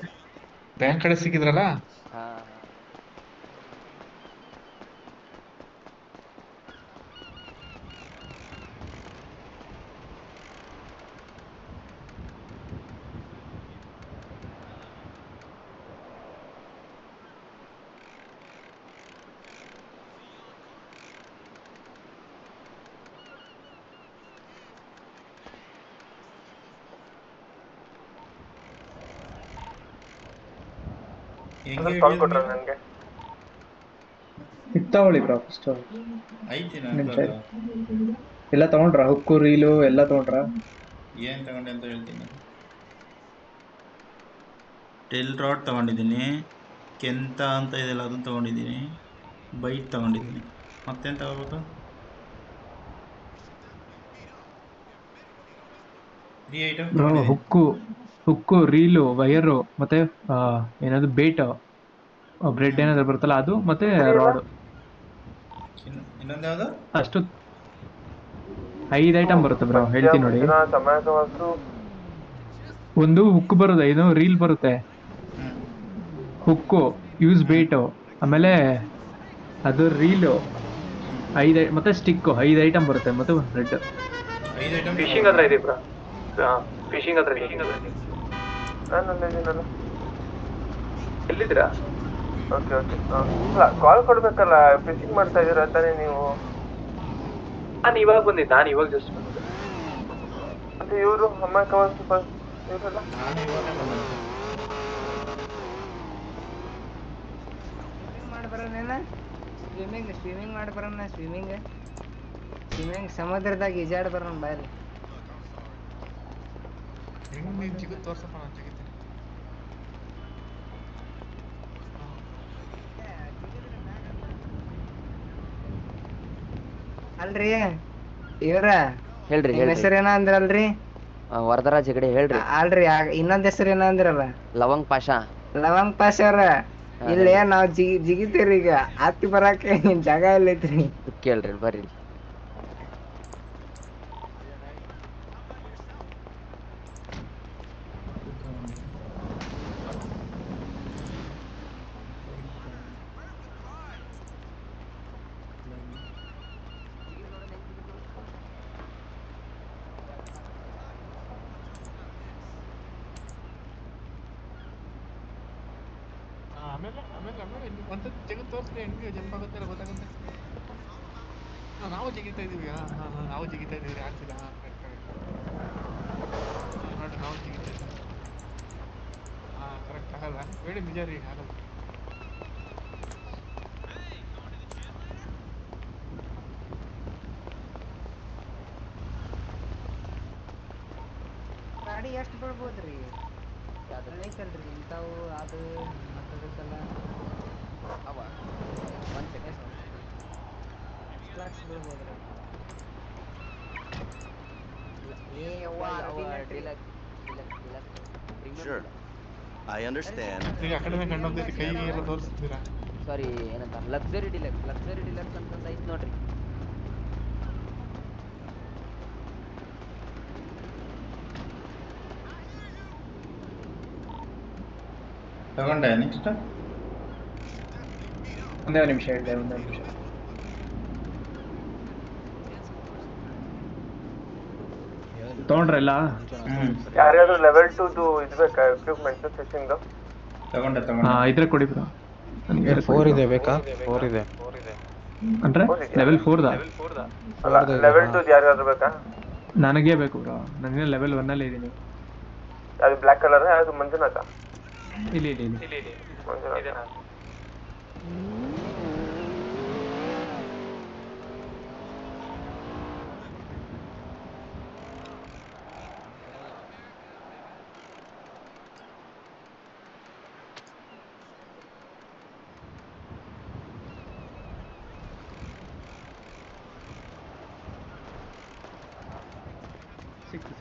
ಬ್ಯಾಂಕ್ ಕಡೆ ಸಿಕ್ಕಿದ್ರಲ್ಲ. ಹಾಂ ಹೆಂಗೆ ಕಾಲ್ ಹಿಡಿಯೋದು ಕೊಟ್ರ ನೀವು? ನನಗೆ. ತಗೊಳ್ಳಿ ಬ್ರೋ ಫಸ್ಟ್. ಐತಿ ನಿಮಿಷ ನನ್ನ ಎಲ್ಲ ತಗೊಂಡ್ರ? ಹುಕ್ಕು ರೀಲು ಎಲ್ಲ ತಗೊಂಡ್ರ? ಏನು ತಗೊಂಡೆ ಅಂತ ಹೇಳ್ತೀನಿ. ಟೆಲ್ ರಾಡ್ ತಗೊಂಡಿದ್ದೀನಿ, ಕೆಂತ ಅಂತ ಇದೆಯಲ್ಲ ಅದನ್ನು ತಗೊಂಡಿದ್ದೀನಿ, ಬೈಟ್ ತಗೊಂಡಿದ್ದೀನಿ. ಮತ್ತೇನು ತಗೋಬೋದು? 3 ಐಟಮ್ ತಗೊಂಡಿದ್ದೀನಿ. ಹುಕ್ಕು ರೀಲು ವೈರು ಮತ್ತೆ ಏನಾದ್ರು ಬೇಟ್ ಬ್ರೆಡ್ ಏನಾದ್ರು ಬರುತ್ತಲ್ಲ ಅದು ಮತ್ತೆ ರಾಡ್. ಇನ್ನೊಂದು ಯಾವುದು? ಅಷ್ಟು 5 ಐಟಮ್ ಬರುತ್ತೆ ಬ್ರೋ, ಹೇಳ್ತೀನಿ ನೋಡಿ. ಒಂದು ಹುಕ್ ಬರುತ್ತೆ, ಇದು ರೀಲ್ ಬರುತ್ತೆ, ಹುಕ್ಕು ಯೂಸ್ ಬೇಟು, ಆಮೇಲೆ ಅದು ರೀಲು 5 ಮತ್ತೆ ಸ್ಟಿಕ್ಕು 5 ಐಟಮ್ ಬರುತ್ತೆ, ಮತ್ತೆ ಒಂದು ಬ್ರೆಡ್. 5 ಐಟಮ್ ಫಿಶಿಂಗ್ ಹತ್ರ ಇದೆ ಬ್ರಾ. ಫಿಶಿಂಗ್ ಹತ್ರ ನಾನು ಇದ್ದೀನಲ್ಲ. ಎಲ್ಲಿದ್ದೀರಾ? ಓಕೆ ಇಲ್ಲ ಕಾಲ್ ಕೊಡ್ಬೇಕಲ್ಲ. ಫಿಶಿಂಗ್ ಮಾಡ್ತಾ ಇದ್ದೀರಾ ತಾನೇ ನೀವು? ನಾನು ಇವಾಗ ಬಂದಿದ್ದೆ, ನಾನು ಇವಾಗ ಜಸ್ಟ್ ಬಂದಿದ್ದೆ. ಮತ್ತೆ ಇವರು ಅಮ್ಮ ಕವರ್ಸ್ ಇವರೆಲ್ಲ ನಾನು ಇವಾಗ ಬಂದೆ. ಮಾಡಿ ಬರೋಣ. ಸ್ವಿಮ್ಮಿಂಗ್ ಮಾಡಿ ಬರೋಣ. ಸ್ವಿಮ್ಮಿಂಗ್ ಸಮುದ್ರದಾಗ ಈಜಾಡ್ ಬರೋಣ ಬಾಯ್ಲಿ. ಹೆಂಗ್ ನೀನು ಜಿಗಿದು ತೋರ್ಸಪ್ಪ, ನಾನು ಜಿಗಿತೀನಿ. ಅಲ್ರಿ ಇವ್ರ ಹೇಳ್ರಿ ನಿಮ್ಮ ಹೆಸರು ಏನ ಅಂದ್ರಲ್ರಿ? ವರದರಾಜ್ ಹೆಗಡೆ ಹೇಳ್ರಿ. ಅಲ್ರಿ ಇನ್ನೊಂದ್ ಹೆಸರು ಏನ ಅಂದ್ರಲ್ಲ? ಲವಂಗ್ ಪಾಷಾ. ಲವಂಗ್ ಪಾಷ ಅವ್ರ. ಇಲ್ಲಿ ನಾವ್ ಜಿಗಿತೀವ್ರಿ, ಈಗ ಹತ್ತಿ ಬರಾಕ ಜಾಗ ಎಲ್ಲೈತ್ರಿ. ಕೇಳ್ರಿ ಬರ್ರಿ. ಆಮೇಲೆ ಒಂದು ಜಿಗಿದು ತೋರಿಸ್ರಿ, ಹೆಂಗೆ ಜಂಪ್ ಆಗುತ್ತೆ ಅಂತ ಗೊತ್ತಾಗುತ್ತೆ. ನಾವು ಜಿಗಿತಾ ಇದೀವಿ. ನಾವು ಜಿಗಿತಾ ಇದೀವಿ. ಆಗ್ತಿಲ್ಲ. ನೋಡಿ ನಾವು ಜಿಗಿತಾ ಇದ್ದೀವಿ. ಕರೆಕ್ಟ್ ಆಗಲ್ಲ ಹೇಳಿ, ನಿಜ ರೀ ಆಗಲ್ಲ. ಗಾಡಿ ಎಷ್ಟು ಬೀಳ್ಬೋದ್ರಿ? ಐತಲ್ರಿ ಇಂಥವು ಅದು ಅಂತದಕ್ಕೆಲ್ಲ ಅವ 1 ಸೆಕೆಂಡ್. ಎಷ್ಟು ಲಕ್ಷ ಬೀಳ್ಬೋದ್ರಿ? Sure, I understand. ಈಗ ಆ ಕಡೆನೇ ಕಂಡೋಗ್ತೀರಿ, ಕೈ ಎಲ್ಲ ತೋರಿಸ್ತೀರಾ? ಸಾರಿ, ಏನಂತ ಲಕ್ಸರಿ ಡಿಲಕ್ಸ್ ಅಂತಂದು ಐತ್ ನೋಡ್ರಿ. ತಗೊಂಡೆ. ನೆಕ್ಸ್ಟ್ ಒಂದೇ ನಿಮಿಷ ಹೇಳಿದೆ, ಒಂದೇ ನಿಮಿಷ. ತಗೊಂಡ್ರಲ್ಲ? ಯಾರ್ಯಾರು ಲೆವೆಲ್ 2 ಇದು ಬೇಕಾ ಎಕ್ವಿಪ್ಮೆಂಟ್ ಫಿಶಿಂಗ್? ತಗೊಂಡೆ. ಇದ್ರೆ ಕೊಡಿ ಬ್ರೋ. ನನಗೆ 4 ಇದೆ ಬೇಕಾ? 4 ಇದೆ ಅಂದ್ರೆ ಲೆವೆಲ್ 4 ಅಲ್ಲ, ಲೆವೆಲ್ 2 ಯಾರ್ಯಾರು ಬೇಕಾ? ನನಗೇ ಬೇಕು ಬ್ರೋ, ನನಗೆ ಲೆವೆಲ್ 1 ಅಲ್ಲಿ ಇದೀನಿ. ಅದು ಬ್ಲ್ಯಾಕ್ ಕಲರ್, ಅದು ಮಂಜುನಾಥ. ಇಲ್ಲಿ ಮಂಜುನಾಥ. ಸಿಕ್ತು.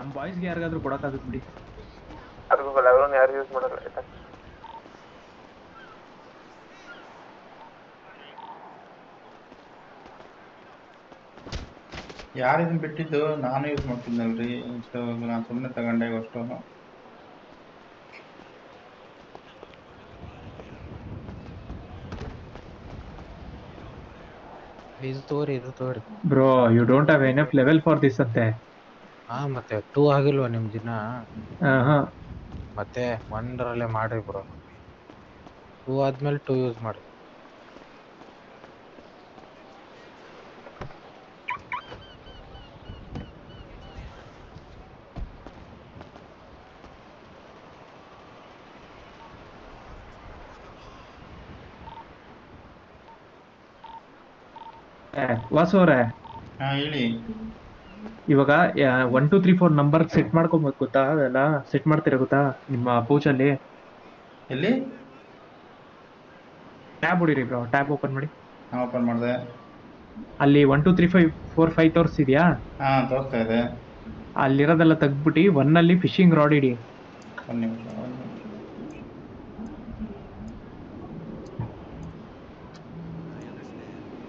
ನಮ್ಮ ಬಾಯ್ಸ್ಗೆ ಯಾರಿಗಾದ್ರೂ ಕೊಡೋಕ್ಕಾಗುತ್ತೆ ಬಿಡಿ. ಯಾರಿಗೂ ಲೆವೆಲ್ ಯಾರು ಯೂಸ್ ಮಾಡಲ್ಲ ಆಯ್ತಾ. ಯಾರು ಇದನ್ನ ಬಿಟ್ಟಿದ್ದು? ನಾನು ಯೂಸ್ ಮಾಡ್ತಿದ್ನಲ್ರಿ ಇಷ್ಟು, ನಾನು ಸುಮ್ಮನೆ ತಗೊಂಡೆ ಅಷ್ಟು. ಇದು ತೋರಿ bro you don't have enough level for this ಅಂತೆ. ಹಾ ಮತ್ತೆ 2 ಆಗಿಲ್ವಾ ನಿಮ್ ದಿನ? ಹಾ ಮತ್ತೆ 1ರಲ್ಲೇ ಮಾಡ್ರಿ ಬ್ರೋ. 2 ಆದ್ಮೇಲೆ 2 ಯೂಸ್ ಮಾಡಿ. ವಾಸು ಅವರೇ, ಹಾ ಹೇಳಿ. ಇವಾಗ 1 2 3 4 ನಂಬರ್ ಸೆಟ್ ಮಾಡ್ಕೊಬೋದು ಗೊತ್ತಾ? ಅದೆಲ್ಲ ಸೆಟ್ ಮಾಡ್ತೀರಾ ಗೊತ್ತಾ ನಿಮ್ಮ ಪೌಚಲ್ಲಿ? ಎಲ್ಲಿ? ಟ್ಯಾಬ್ ಹೊಡಿರಿ ಬ್ರೋ, ಟ್ಯಾಬ್ ಓಪನ್ ಮಾಡಿ. ಹಾ ಓಪನ್ ಮಾಡಿದೆ. ಅಲ್ಲಿ 1 2 3 4 5 ತೋರಿಸ್ತಿದ್ಯಾ? ಹಾ ತೋರಿಸ್ತಾ ಇದೆ. ಅಲ್ಲಿರೋದೆಲ್ಲ ತೆಗ್ದ್ಬಿಟ್ಟು 1 ಫಿಶಿಂಗ್ ರಾಡ್ ಇಡಿ. ಒಂದು ನಿಮಿಷ.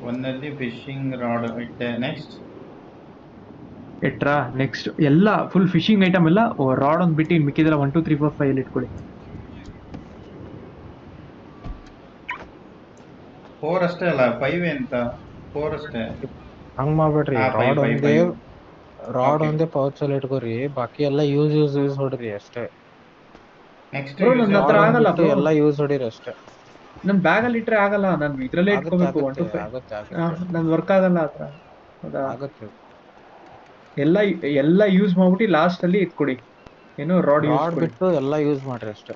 ಒಂದಲ್ಲಿ ಫಿಶಿಂಗ್ ರಾಡ್ ಇಟ್ಟೆ. ನೆಕ್ಸ್ಟ್ ಇಟ್ರಾ? ನೆಕ್ಸ್ಟ್ ಎಲ್ಲ ಫುಲ್ ಫಿಶಿಂಗ್ ಐಟಮ್ ಎಲ್ಲ ರಾಡ್ ಒಂದು ಬಿಟ್ಟು ಮಿಕ್ಕಿದೆಲ್ಲ 1 2 3 4 5 ಇಟ್ಕೊಳ್ಳಿ. 4 ಅಷ್ಟೇ ಅಲ್ಲ, 5 ಅಂತ. 4 ಅಷ್ಟೇ. ಹಂಗ್ ಮಾಡ್ಬೇಡ್ರಿ. ರಾಡ್ ಒಂದೇ ಪೌಚಲ್ಲಿ ಇಟ್ಕೋರಿ, ಬಾಕಿ ಎಲ್ಲ ಯೂಸ್ ಹೊಡ್ರಿ ಅಷ್ಟೇ. ನೆಕ್ಸ್ಟ್ ನನ್ನ ಹತ್ರ ಆಗಲ್ಲ ಬ್ರೋ, ಎಲ್ಲ ಯೂಸ್ ಹೊಡೀರಿ ಅಷ್ಟೇ. ನನ್ ಬ್ಯಾಗ್ ಅಲ್ಲಿ ಇಟ್ರೆ ಆಗಲ್ಲ, ನಾನು ಇದ್ರಲ್ಲೇ ಇಟ್ಕೋಬೇಕು. 1 2 5 ನನ್ ವರ್ಕ್ ಆಗಲ್ಲ ಆತರ. ಹೌದಾ? ಆಗತ್ತೆ. ಎಲ್ಲ ಯೂಸ್ ಮಾಡ್ಬಿಟ್ಟು ಲಾಸ್ಟ್ ಅಲ್ಲಿ ಇಟ್ಕೊಡಿ. ಏನು ರಾಡ್ ಬಿಟ್ಟು ಎಲ್ಲ ಯೂಸ್ ಮಾಡ್ರಿ ಅಷ್ಟೇ.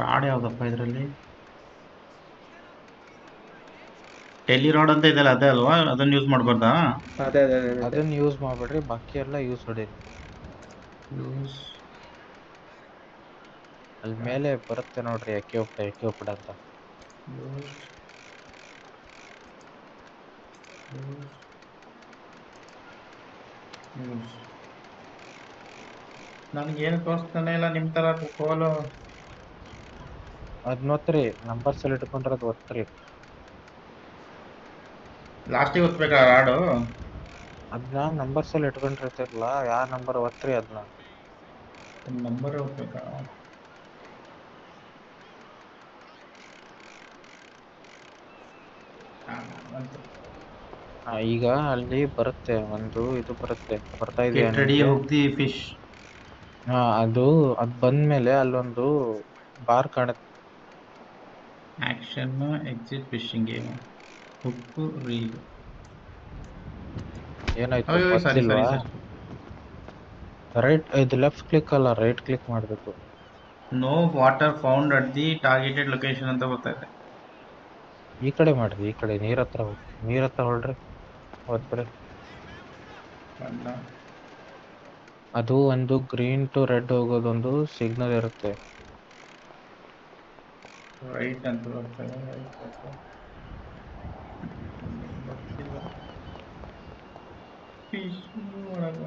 ರಾಡ್ ಯಾವ್ದಪ್ಪ ಇದರಲ್ಲಿ? ಟೆಲಿ ರಾಡ್ ಅಂತ ಇದೆಯಲ್ಲ, ಅದೇ ಅಲ್ವಾ? ಅದನ್ನ ಯೂಸ್ ಮಾಡ್ಬಾರ್ದಾ? ಅದನ್ನ ಯೂಸ್ ಮಾಡ್ಬೇಡ್ರಿ, ಬಾಕಿ ಎಲ್ಲ ಯೂಸ್ ಹೊಡೀರಿ. ಅಲ್ಲಿ ಮೇಲೆ ಬರುತ್ತೆ ನೋಡ್ರಿ ಎಕ್ವಿಪ್ಡ್ ಅಂತ. ನನಗೇನು ತೋರಿಸ್ತಾನೆ ಇಲ್ಲ ನಿಮ್ ತರ ಕೋಲು. ಅದ್ನ ಒತ್ತಿರಿ, ನಂಬರ್ಸ್ ಎಲ್ಲ ಇಟ್ಕೊಂಡಿರೋದು ಒತ್ತಿರಿ. ಲಾಸ್ಟಿಗೆ ಒತ್ಬೇಕಾ ರಾಡು? ಅದನ್ನ ನಂಬರ್ಸ್ ಎಲ್ಲ ಇಟ್ಕೊಂಡಿರ್ತಿರಲ್ಲ, ಯಾವ ನಂಬರ್ ಒತ್ತಿರಿ ಅದನ್ನ. ನಂಬರ್ ಒತ್ಬೇಕಾ? ಈಗ ಅಲ್ಲಿ ಬರುತ್ತೆ ಒಂದು ಇದು ಬರುತ್ತೆ, ಬರ್ತಾ ಇದೆಯಾ ಫಿಶ್? ಅದು ಬಂದ್ಮೇಲೆ ಅಲ್ಲೊಂದು ಬಾರ್ ಕಾಣುತ್ತೆ. Action exit fishing game hook reel. ಏನಾಯ್ತು ಗೊತ್ತಿಲ್ವಾ? ರೈಟ್, ಇದು ಲೆಫ್ಟ್ ಕ್ಲಿಕ್ ಅಲ್ಲ, ರೈಟ್ ಕ್ಲಿಕ್ ಮಾಡಬೇಕು. No water found at the targeted location ಅಂತ ಗೊತ್ತಾಯ್ತು. ಈ ಕಡೆ ಮಾಡ್ರಿ, ಈ ಕಡೆ ನೀರ್ ಹತ್ರ ಹೊಳ್ರಿ, ಒತ್ಬಿಡಿ. ಅದು ಒಂದು ಗ್ರೀನ್ ಟು ರೆಡ್ ಹೋಗೋದೊಂದು ಸಿಗ್ನಲ್ ಇರುತ್ತೆ. ರೈಟ್ ಅಂತ ಬರ್ತಾರೆ. ಗೊತ್ತಿಲ್ಲ. ಫಿಶ್ ಒಳಗ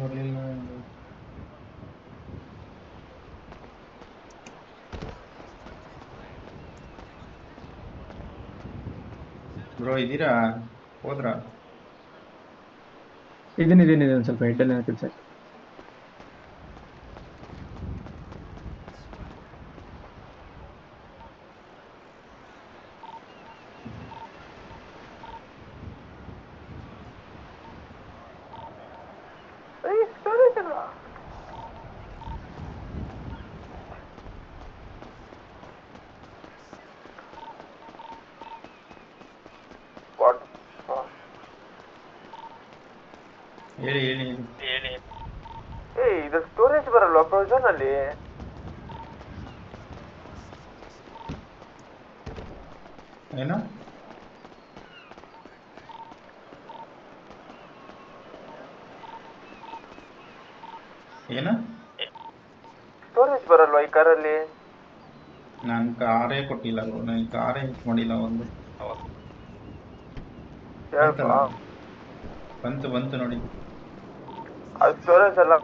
ಬರಲಿಲ್ಲ. ಬ್ರೋ ಇದ್ದೀರಾ? ಹೋದ್ರಾ? ಇದನ್ನ ಒಂದು ಸ್ವಲ್ಪ ಹೆಡ್ಡಲ್ಲಿ ಕೆಲಸ. ಹೇಳಿ ಹೇಳಿ ಹೇಳಿ. ಇದು ಸ್ಟೋರೇಜ್ ಬರಲ್ವಾ ಪ್ರೊವಿಷನ್ ಅಲ್ಲಿ? ಏನು ಏನು ಸ್ಟೋರೇಜ್ ಬರಲ್ವಾ ಈ ಕಾರಲ್ಲಿ? ನಾನು ಕಾರೇ ಕೊಟ್ಟಿಲ್ಲ ಬ್ರೋ, ನಾನು ಕಾರೇ ಯೂಸ್ ಮಾಡಿಲ್ಲ ಒಂದು. ಬಂತಲ್ಲ, ಬಂತು ಬಂತು ನೋಡಿ. ಅದು ಸ್ಟೋರೇಜ್ ಅಲ್ಲ.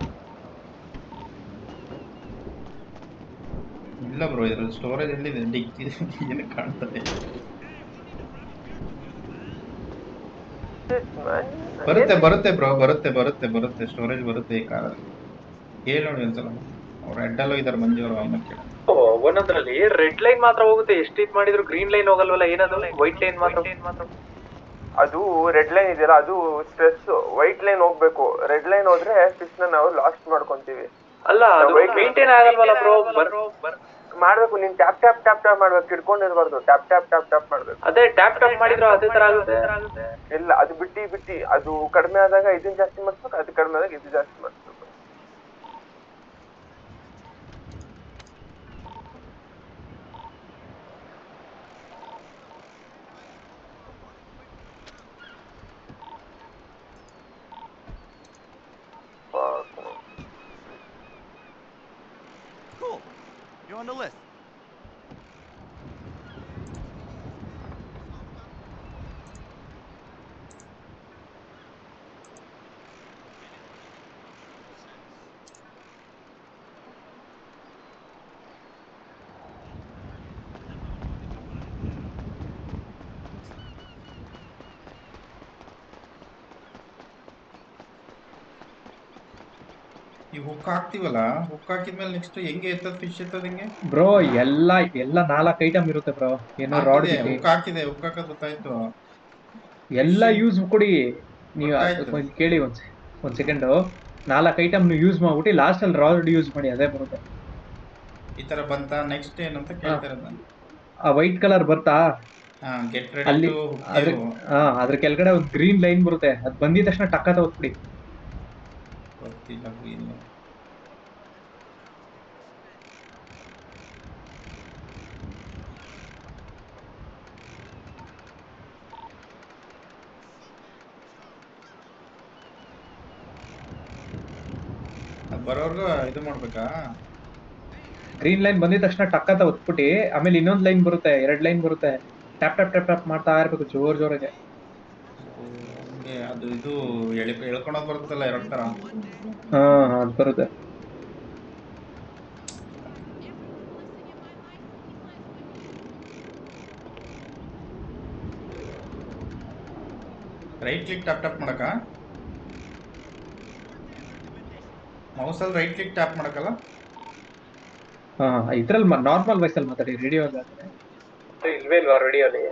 ಇಲ್ಲ ಬ್ರೋ, ಇದ್ರಲ್ಲಿ ಸ್ಟೋರೇಜ್ ಎಲ್ಲಿದೆ? ಡಿಕ್ಕಿ ಏನು ಕಾಣ್ತದೆ? ಬರುತ್ತೆ ಬರುತ್ತೆ ಬ್ರೋ, ಬರುತ್ತೆ ಬರುತ್ತೆ ಬರುತ್ತೆ, ಸ್ಟೋರೇಜ್ ಬರುತ್ತೆ ಈ ಕಾರಲ್ಲಿ. ಕೇಳಿ ನೋಡಿ ಒಂದ್ಸಲ, ಅವ್ರು ರೆಡ್ಡಲ್ಲೂ ಇದ್ದಾರೆ ಮಂಜು ಅವರು, ಅವನ್ನ ಕೇಳಿ. ಒಂದೊಂದ್ರಲ್ಲಿ ರೆಡ್ ಲೈನ್ ಮಾತ್ರ ಹೋಗುತ್ತೆ, ಎಷ್ಟು ಇದು ಮಾಡಿದ್ರು ಗ್ರೀನ್ ಲೈನ್ ಹೋಗಲ್ವಲ್ಲ, ಏನದು ವೈಟ್ ಲೈನ್ ಮಾತ್ರ. ಅದು ರೆಡ್ ಲೈನ್ ಇದೆಯಲ್ಲ, ಅದು ಸ್ಟ್ರೆಸ್. ವೈಟ್ ಲೈನ್ ಹೋಗ್ಬೇಕು, ರೆಡ್ ಲೈನ್ ಹೋದ್ರೆ ಫಿಶ್ ನ ನಾವು ಲಾಸ್ಟ್ ಮಾಡ್ಕೊಂತೀವಿ. ಅಲ್ಲ ಅದು ಮೇಂಟೈನ್ ಆಗಲ್ವಲ್ಲ ಬ್ರೋ. ಮಾಡ್ಬೇಕು, ನೀನ್ ಟ್ಯಾಪ್ ಟ್ಯಾಪ್ ಟ್ಯಾಪ್ ಟ್ಯಾಪ್ ಮಾಡ್ಬೇಕು, ಹಿಡ್ಕೊಂಡಿರ್ಬಾರ್ದು. ಟ್ಯಾಪ್ ಟ್ಯಾಪ್ ಟ್ಯಾಪ್ ಟ್ಯಾಪ್ ಮಾಡ್ಬೇಕು. ಅದೇ ಟ್ಯಾಪ್ ಟ್ಯಾಪ್ ಮಾಡಿದ್ರು ಅದೇ ತರ ಆಗುತ್ತೆ. ಇಲ್ಲ, ಅದು ಬಿಟ್ಟಿ ಅದು ಕಡಿಮೆ ಆದಾಗ ಇದನ್ನ ಜಾಸ್ತಿ ಮಾಡಿಸ್ಬೇಕು, ಅದು ಕಡಿಮೆ ಆದಾಗ ಇದು ಜಾಸ್ತಿ ಮಾಡಿಸ್ಬೇಕು. Cool. You're on the list. ಈ ಹುಕ್ ಹಾಕ್ತಿವಲ್ಲ, ಹುಕ್ ಹಾಕಿದ್ಮೇಲೆ ನೆಕ್ಸ್ಟ್ ಹೆಂಗೆ ಎತ್ತದ ಫಿಶ್ ಎತ್ತದ ಹೆಂಗೆ ಬ್ರೋ? ಎಲ್ಲ 4 ಐಟಮ್ ಇರುತ್ತೆ ಬ್ರೋ. ಏನೋ ರಾಡ್ ಬಿಟ್ಟು ಹುಕ್ ಹಾಕಿದೆ, ಹುಕ್ ಹಾಕೋದು ಗೊತ್ತಾಯ್ತು. ಎಲ್ಲ ಯೂಸ್ ಕೊಡಿ ನೀವು. ಗೊತ್ತಾಯ್ತು. ಕೇಳಿ ಒಂದ್ ಸೆಕೆಂಡ್. 4 ಐಟಮ್ ನೀವು ಯೂಸ್ ಮಾಡ್ಬಿಟ್ಟು ಲಾಸ್ಟ್ ಅಲ್ಲಿ ರಾಡ್ ಯೂಸ್ ಮಾಡಿ, ಅದೇ ಬರುತ್ತೆ. ಈ ತರ ಬಂತ, ನೆಕ್ಸ್ಟ್ ಏನಂತ ಕೇಳ್ತಾರೆ ನಾನು. ಆ ವೈಟ್ ಕಲರ್ ಬರ್ತಾ ಗೆಟ್ ಅಲ್ಲಿ, ರೆಡಿ. ಅದ್ರ ಕೆಳಗಡೆ ಒಂದು ಗ್ರೀನ್ ಲೈನ್ ಬರುತ್ತೆ, ಅದು ಬಂದಿದ ತಕ್ಷಣ ಟಕ್ಕ ತಗೊತ್ಬಿಡಿ. ಗೊತ್ತಿಲ್ಲ ಇಲ್ಲ. ಬರೋರ್ಗು ಇದು ಮಾಡ್ಬೇಕಾ? ಗ್ರೀನ್ ಲೈನ್ ಬಂದಿದ ತಕ್ಷಣ ಟಕ್ಕ ಅಂತ ಒತ್ಬಿಟ್ಟು ಆಮೇಲೆ ಇನ್ನೊಂದು ಲೈನ್ ಬರುತ್ತೆ, 2 ಲೈನ್ ಬರುತ್ತೆ. ಟ್ಯಾಪ್ ಟ್ಯಾಪ್ ಟ್ಯಾಪ್ ಟ್ಯಾಪ್ ಮಾಡ್ತಾ ಇರ್ಬೇಕು ಜೋರಾಗೆ. ಅದು ಇದು ಎಳ್ಕೊಳಕ್ ಬರುತ್ತಲ್ಲ 2 ತರ. ಅದು ಬರುತ್ತೆ. ರೈಟ್ ಕ್ಲಿಕ್ ಟ್ಯಾಪ್ ಟ್ಯಾಪ್ ಮಾಡಕ? ಮೌಸಲ್ಲಿ ರೈಟ್ ಕ್ಲಿಕ್ ಟ್ಯಾಪ್ ಮಾಡಕಲ್ಲ? ಇದ್ರಲ್ಲಿ ನಾರ್ಮಲ್ ವಾಯ್ಸಲ್ಲಿ ಮಾತಾಡಿ, ರೇಡಿಯೋ ಇಲ್ವೇ ಇಲ್ವಾ ರೇಡಿಯೋಲಿ?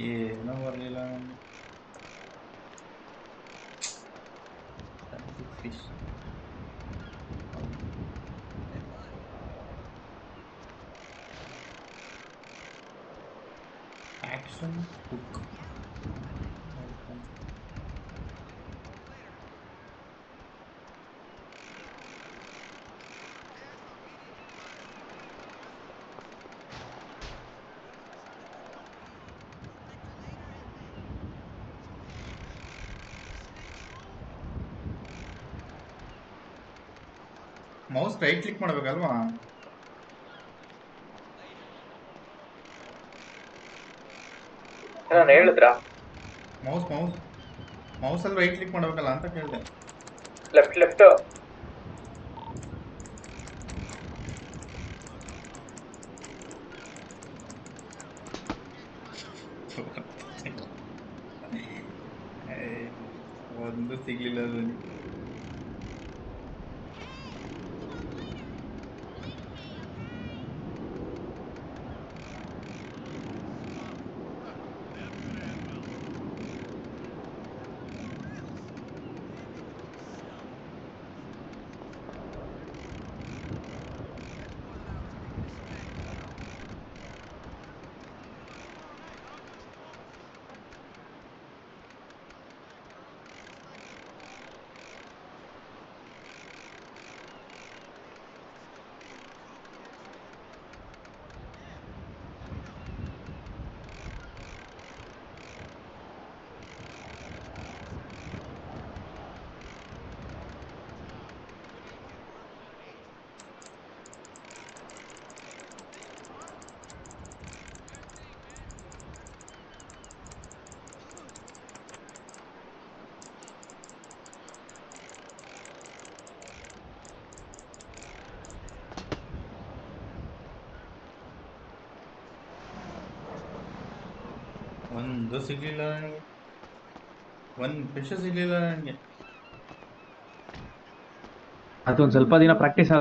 ಏನೋ ಬರಲಿಲ್ಲ fish. Action hook. Mouse right click ಮಾಡಬೇಕಲ್ವಾ? ನಾನು ಹೇಳಿದ್ರಾ? ಮೌಸಲ್ಲಿ ರೈಟ್ ಕ್ಲಿಕ್ ಮಾಡಬೇಕಲ್ಲ ಅಂತ ಕೇಳಿದೆ. ಲೆಫ್ಟ್ ಒಂದು ಸಿಗ್ಲಿಲ್ಲ ನನಗೆ. ಒಂದು ಸಿಗ್ಲಿಲ್ಲ ನನಗೆ, ಒಂದು ಫಿಶ್ ಸಿಗ್ಲಿಲ್ಲ ನನಗೆ. ಅದೊಂದು ಸ್ವಲ್ಪ ದಿನ ಪ್ರಾಕ್ಟೀಸ್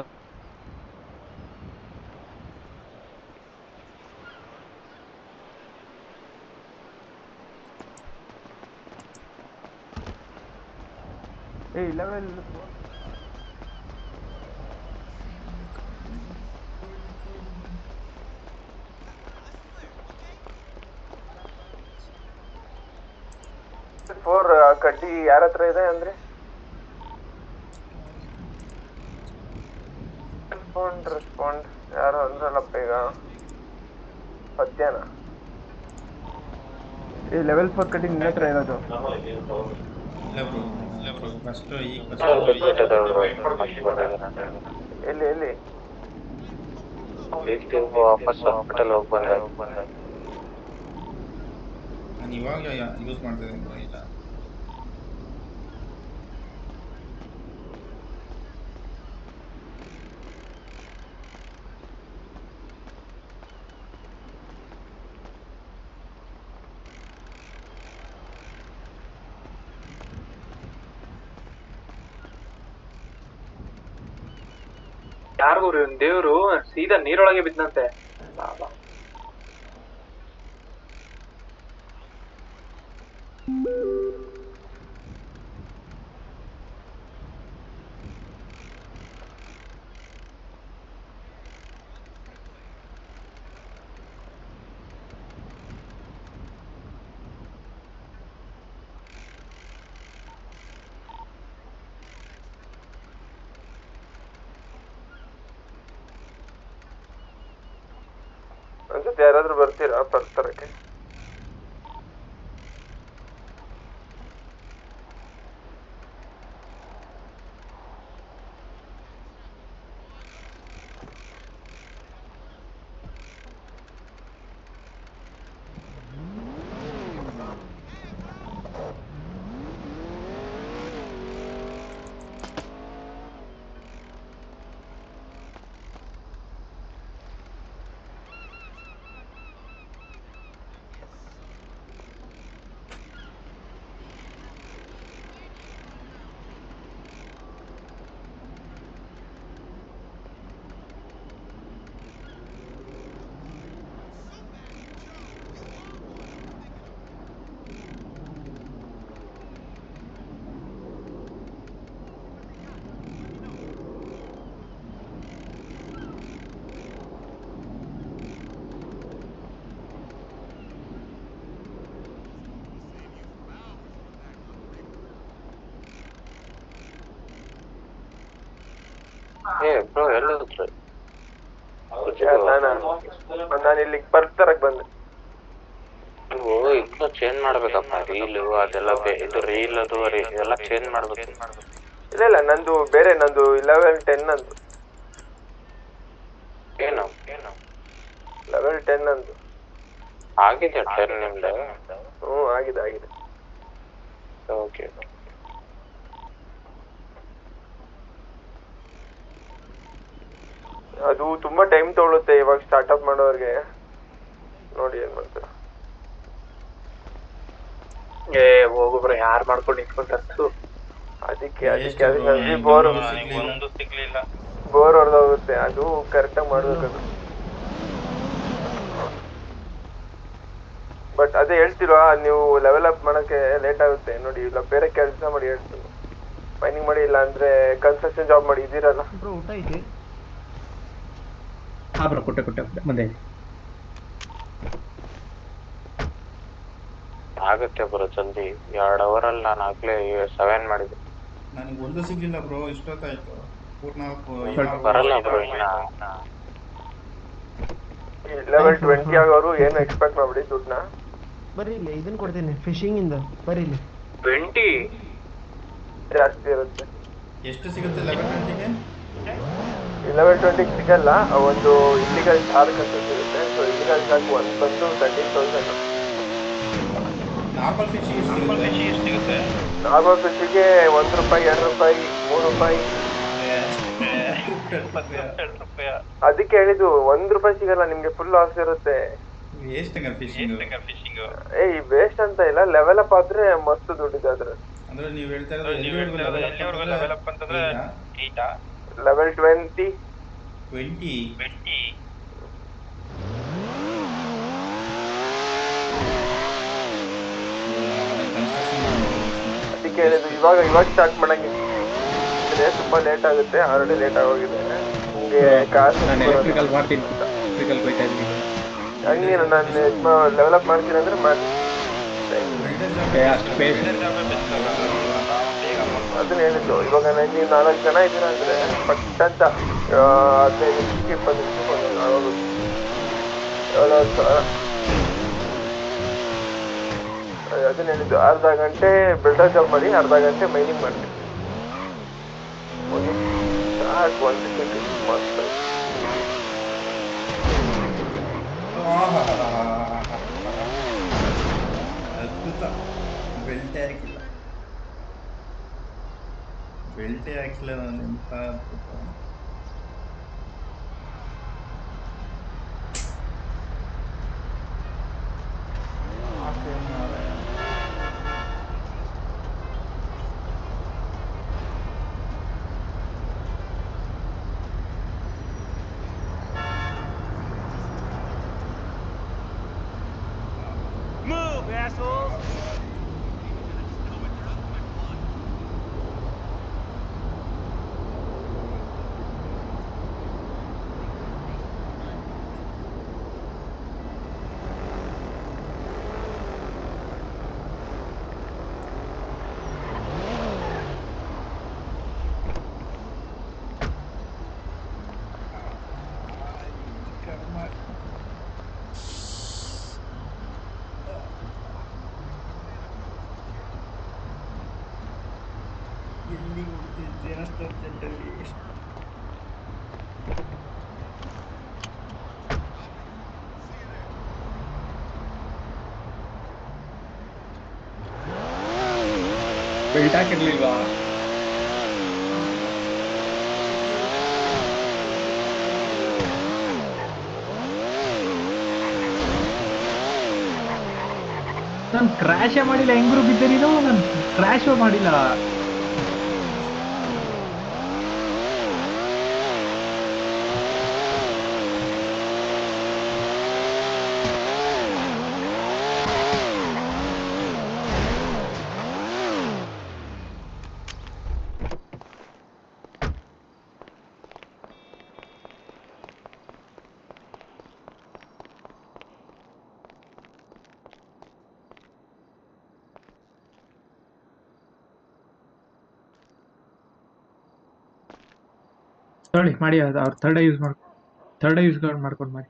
ಲೆವೆಲ್ 4 ಕಡ್ಡಿ ಯಾರ ಹತ್ರ ಇದೆ ಅಂದ್ರೆ ರೆಸ್ಪಾಂಡ್ ಯಾರು ಅಂದ್ರಲ್ಲಪ್ಪ ಈಗ ಮಧ್ಯಾಹ್ನ. ಈ ಲೆವೆಲ್ 4 ಕಡ್ಡಿ ನಿನ್ನ ಹತ್ರ ಇರೋದು ಎಲ್ಲಿ ಎಲ್ಲಿ ವಾಪಸ್ ಹಾಸ್ಪಿಟಲ್ ಹೋಗಿ ಬಂದೆ. ನಾನು ಇವಾಗ ಯೂಸ್ ಮಾಡ್ತಿದ್ದೀನಿ ಬ್ರೋ. ಇಲ್ಲ ಯಾರಿಗೂ ದೇವ್ರು ಸೀದಾ ನೀರೊಳಗೆ ಬಿದ್ದಂತೆ. ಅನ್ಸುತ್ತೆ ಯಾರಾದ್ರೂ ಬರ್ತೀರಾ ತರಕ್ಕೆ? ನಾನು ಇಲ್ಲಿಗೆ ತರಕ್ ಬಂದೆ. ಇನ್ನು ಚೇಂಜ್ ಮಾಡ್ಬೇಕಪ್ಪ ರೀಲು ಅದೆಲ್ಲ. ಇದು ರೀಲ್ ಅದು ಎಲ್ಲ ಚೇಂಜ್ ಮಾಡ್ಬೇಕು. ಇಲ್ಲ ನಂದು ಬೇರೆ, ನಂದು ಲೆವೆಲ್ 10 ನಂದು. ಏನು ಲೆವೆಲ್ 10 ನಂದು ಆಗಿದೆ 10 ನಿಮ್ದು? ಆಗಿದೆ. ಓಕೆ. ಅದು ತುಂಬಾ ಟೈಮ್ ತಗೊಳುತ್ತೆ ಇವಾಗ ಸ್ಟಾರ್ಟ್ಅಪ್ ಮಾಡೋರಿಗೆ. ನೋಡಿ ಏನ್ ಮಾಡ್ತಾರೆ. ಹೋಗ್ಬಿಟ್ರೆ ಯಾರು ಮಾಡ್ಕೊಂಡು ನಿಂತ್ಕೊಂತಾರೆ. ಅದಕ್ಕೆ ಹೆವಿ ಬೋರ್ ಹೊಡೆದೋಗುತ್ತೆ. ಅದು ಕರೆಕ್ಟಾಗಿ ಮಾಡ್ಬೇಕದು. ಬಟ್ ಅದೇ ಹೇಳ್ತಿಲ್ವಾ, ನೀವು ಲೆವೆಲ್ ಅಪ್ ಮಾಡೋಕ್ಕೆ ಲೇಟ್ ಆಗುತ್ತೆ ನೋಡಿ. ಇಲ್ಲ ಬೇರೆ ಕೆಲಸ ಮಾಡಿ ಹೇಳ್ತೀನಿ, ಮೈನಿಂಗ್ ಮಾಡಿ, ಇಲ್ಲ ಅಂದ್ರೆ ಕನ್ಸ್ಟ್ರಕ್ಷನ್ ಜಾಬ್ ಮಾಡಿ. ಇದ್ದೀರಲ್ಲ ಬ್ರೋ, ಊಟ ಐತಿ? ಹಾ ಬ್ರೋ, ಕೊಟ್ಟೆ ಬಂದೆ. ಆಗುತ್ತೆ ಬ್ರೋ ಜಲ್ದಿ. 2 ಅವರಲ್ಲಿ ನಾನು ಆಗ್ಲೇ 7 ಮಾಡಿದೆ. ನನಗೆ ಒಂದು ಸಿಗ್ಲಿಲ್ಲ ಬ್ರೋ, ಇಷ್ಟೊತ್ತಾಯ್ತು. ಬರಲ್ಲ ಬ್ರೋ ಇನ್ನ. ಲೆವೆಲ್ 20 ಆಗೋರು ಏನು ಎಕ್ಸ್ಪೆಕ್ಟ್ ಮಾಡ್ಬಿಡಿ ದುಡ್ಡನ್ನ. ಬರ್ರಿ ಇಲ್ಲಿ ಇದನ್ನ ಕೊಡ್ತೀನಿ, ಫಿಶಿಂಗ್ ಇಂದ. ಬರ್ರಿ ಇಲ್ಲಿ 20 ಜಾಸ್ತಿ ಇರುತ್ತೆ. ಎಷ್ಟು ಸಿಗುತ್ತೆ ಲೆವೆಲ್ 20ಗೆ? ಲೆವೆಲ್ 20 ಸಿಗಲ್ಲ, ಒಂದು ಇಲ್ಲಿಗಲ್ ಚಾರ್ಜ್ ಅಂತ ಸಿಗುತ್ತೆ. ಸೊ ಇಲ್ಲಿಗಲ್ ಚಾರ್ಜ್ ಒಂದು ಬಂದು 13,000. ನಾರ್ಮಲ್ ಫಿಶ್ ಸಿಗುತ್ತೆ? ನಾರ್ಮಲ್ ಫಿಶ್ಗೆ ₹1, ₹2, ₹3. ಅದಕ್ಕೆ ಹೇಳಿದ್ದು, ₹1 ಸಿಗಲ್ಲ ನಿಮ್ಗೆ, ಫುಲ್ ಲಾಸ್ ಇರುತ್ತೆ. Waste fishing. ವೇಸ್ಟ್ ಅಂತ ಇಲ್ಲ, ಲೆವೆಲ್ ಅಪ್ ಆದ್ರೆ ಮಸ್ತ್ ದುಡ್ಡಿದೆ ಅದ್ರ. ಅಂದ್ರೆ ನೀವು ಹೇಳ್ತಾ ಇರೋದು ಲೆವೆಲ್ ಅಪ್ ಅಂತಂದ್ರೆ 8 ಲೆವೆಲ್ 20. ಅದಕ್ಕೆ ಹೇಳಿದ್ದು, ಇವಾಗ ಸ್ಟಾರ್ಟ್ ಮಾಡಂಗಿದ್ರೆ ತುಂಬಾ ಲೇಟ್ ಆಗುತ್ತೆ. ಆಲ್ರೆಡಿ ಲೇಟ್ ಆಗೋಗಿದೆ. ನಿಮ್ಗೆ ಕಾಸು ಎಲೆಕ್ಟ್ರಿಕಲ್ ಮಾಡ್ತೀನಿ, ಎಲೆಕ್ಟ್ರಿಕಲ್ ಹೋಯ್ತಾ ಇದ್ದೀನಿ. ಹಂಗೇನು ನಾನು ಲೆವೆಲ್ ಅಪ್ ಮಾಡ್ತೀನಿ ಅಂದ್ರೆ ಮಾಡಿ. ಅದನ್ನ ಹೇಳಿದ್ದು, ಇವಾಗ ನೀವು 4 ಜನ ಇದ್ದೀರಾ ಅಂದ್ರೆ ಪಟ್ ಅಂತ 15 ನಿಮಿಷಕ್ಕೆ 20 ನಿಮಿಷಕ್ಕೆ ಆಗೋದು. 7,000. ಅದನ್ನ ಹೇಳಿದ್ದು, ಅರ್ಧ ಗಂಟೆ ಬಿಲ್ಡರ್ ಜಾಬ್ ಮಾಡಿ, ಅರ್ಧ ಗಂಟೆ ಮೈನಿಂಗ್ ಮಾಡಿ. ಸಾಕು, ಒಂದು ಮಸ್ತ್. ಅದ್ಭುತ. ಬೆಲ್ಟೇ ಹಾಕಿಲ್ಲ ನಾನು. ಎಂತ ಅದ್ಭುತ. Move, assholes! ಎಲ್ಲಿ ಹೋಗ್ತಿದ್ದೆ ಅಷ್ಟು ಅರ್ಜೆಂಟಲ್ಲಿ? ಬೆಲ್ಟ್ ಹಾಕಿರ್ಲಿಲ್ವಾ? ನಾನು ಕ್ರ್ಯಾಶೇ ಮಾಡಿಲ್ಲ. ಹೆಂಗ್ರು ಬಿದ್ದೆ ನೀನು? ನಾನು ಕ್ರ್ಯಾಶ್ ಮಾಡಿಲ್ಲ. ನೋಡಿ ಮಾಡಿ, ಅದು ಅವ್ರು ಥರ್ಡ್ ಯೂಸ್ ಮಾಡ್ಕೊಂಡು ಮಾಡಿ.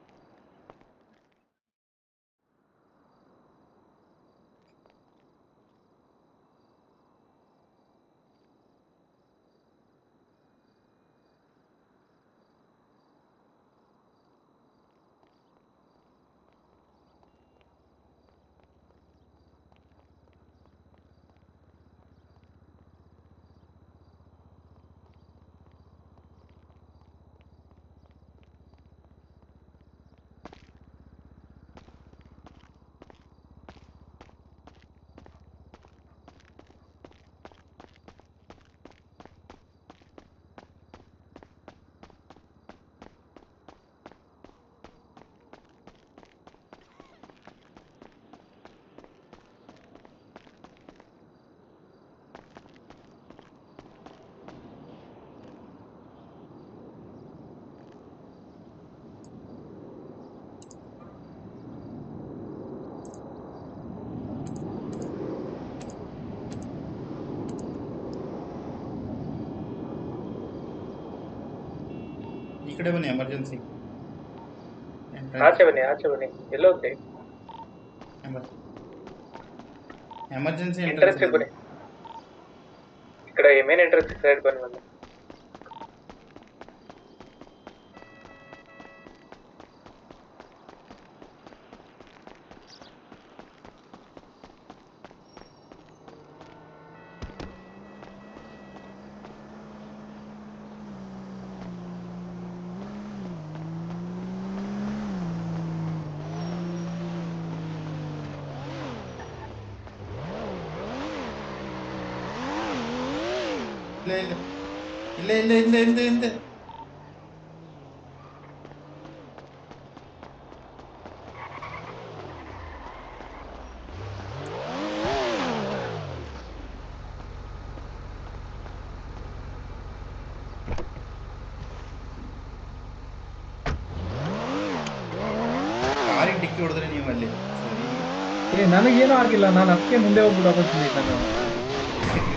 ಕಡೆ ಬನ್ನಿ ಎಮರ್ಜೆನ್ಸಿ ಆಚೆ ಬನ್ನಿ ಎಲ್ಲ ಹೋಗ್ತಿ ಎಮರ್ಜೆನ್ಸಿ ಎಂಟ್ರೆನ್ಸ್ ಬನ್ನಿ ಈ ಕಡೆ ಮೇನ್ ಎಂಟ್ರೆನ್ಸ್ ಸೈಡ್ ಬನ್ನಿ ಬಂದು ಇಲ್ಲ ಕಾರಿಗೆ ಡಿಕ್ಕಿ ಹೊಡೆದ್ರೆ ನೀವು ಅಲ್ಲಿ ಏ ನನಗೇನೂ ಆಗಿಲ್ಲ, ನಾನು ಅದಕ್ಕೆ ಮುಂದೆ ಹೋಗ್ಬಿಟ್ಟು ವಾಪಸ್ ಬಂದಿದ್ದೆ ನಾನು. ಸರಿ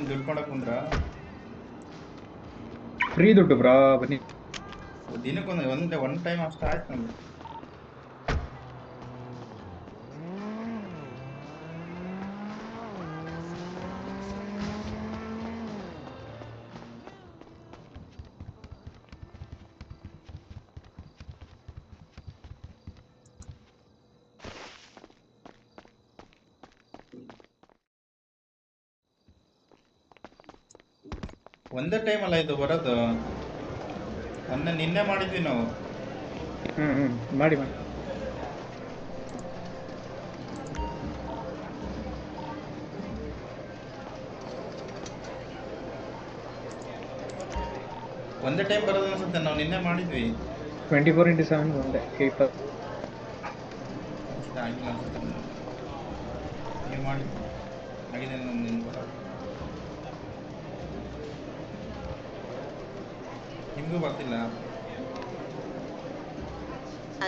ದುಡ್ಡು ಕೊಡಕ್ ಬಂದ್ರ ಫ್ರೀ ದುಡ್ಡು ಬ್ರಾ, ಬನ್ನಿ. ದಿನಕ್ಕೊಂದು ಒನ್ ಟೈಮ್ ಅಷ್ಟು ಆಯ್ತು ನಮ್ಗೆ. ಒಂದೇ ಟೈಮ್ ಅಲ್ಲ ಇದು ಬರೋದು, ನಿನ್ನೆ ಮಾಡಿದ್ವಿ ನಾವು. ಮಾಡಿ ಒಂದೇ ಟೈಮ್ ಬರೋದು ಅನ್ಸುತ್ತೆ, ನಾವು ನಿನ್ನೆ ಮಾಡಿದ್ವಿ. 24x7 ಒಂದೇ 8 ಅಷ್ಟೇ ಆಗಿಲ್ಲ ಅನ್ಸುತ್ತೆ. ನೀವು ಮಾಡಿ ಆಗಿದೆ ನಿನ್ನ ಬರೋದು, ನಿಮಗೂ ಬರ್ತಿಲ್ಲ.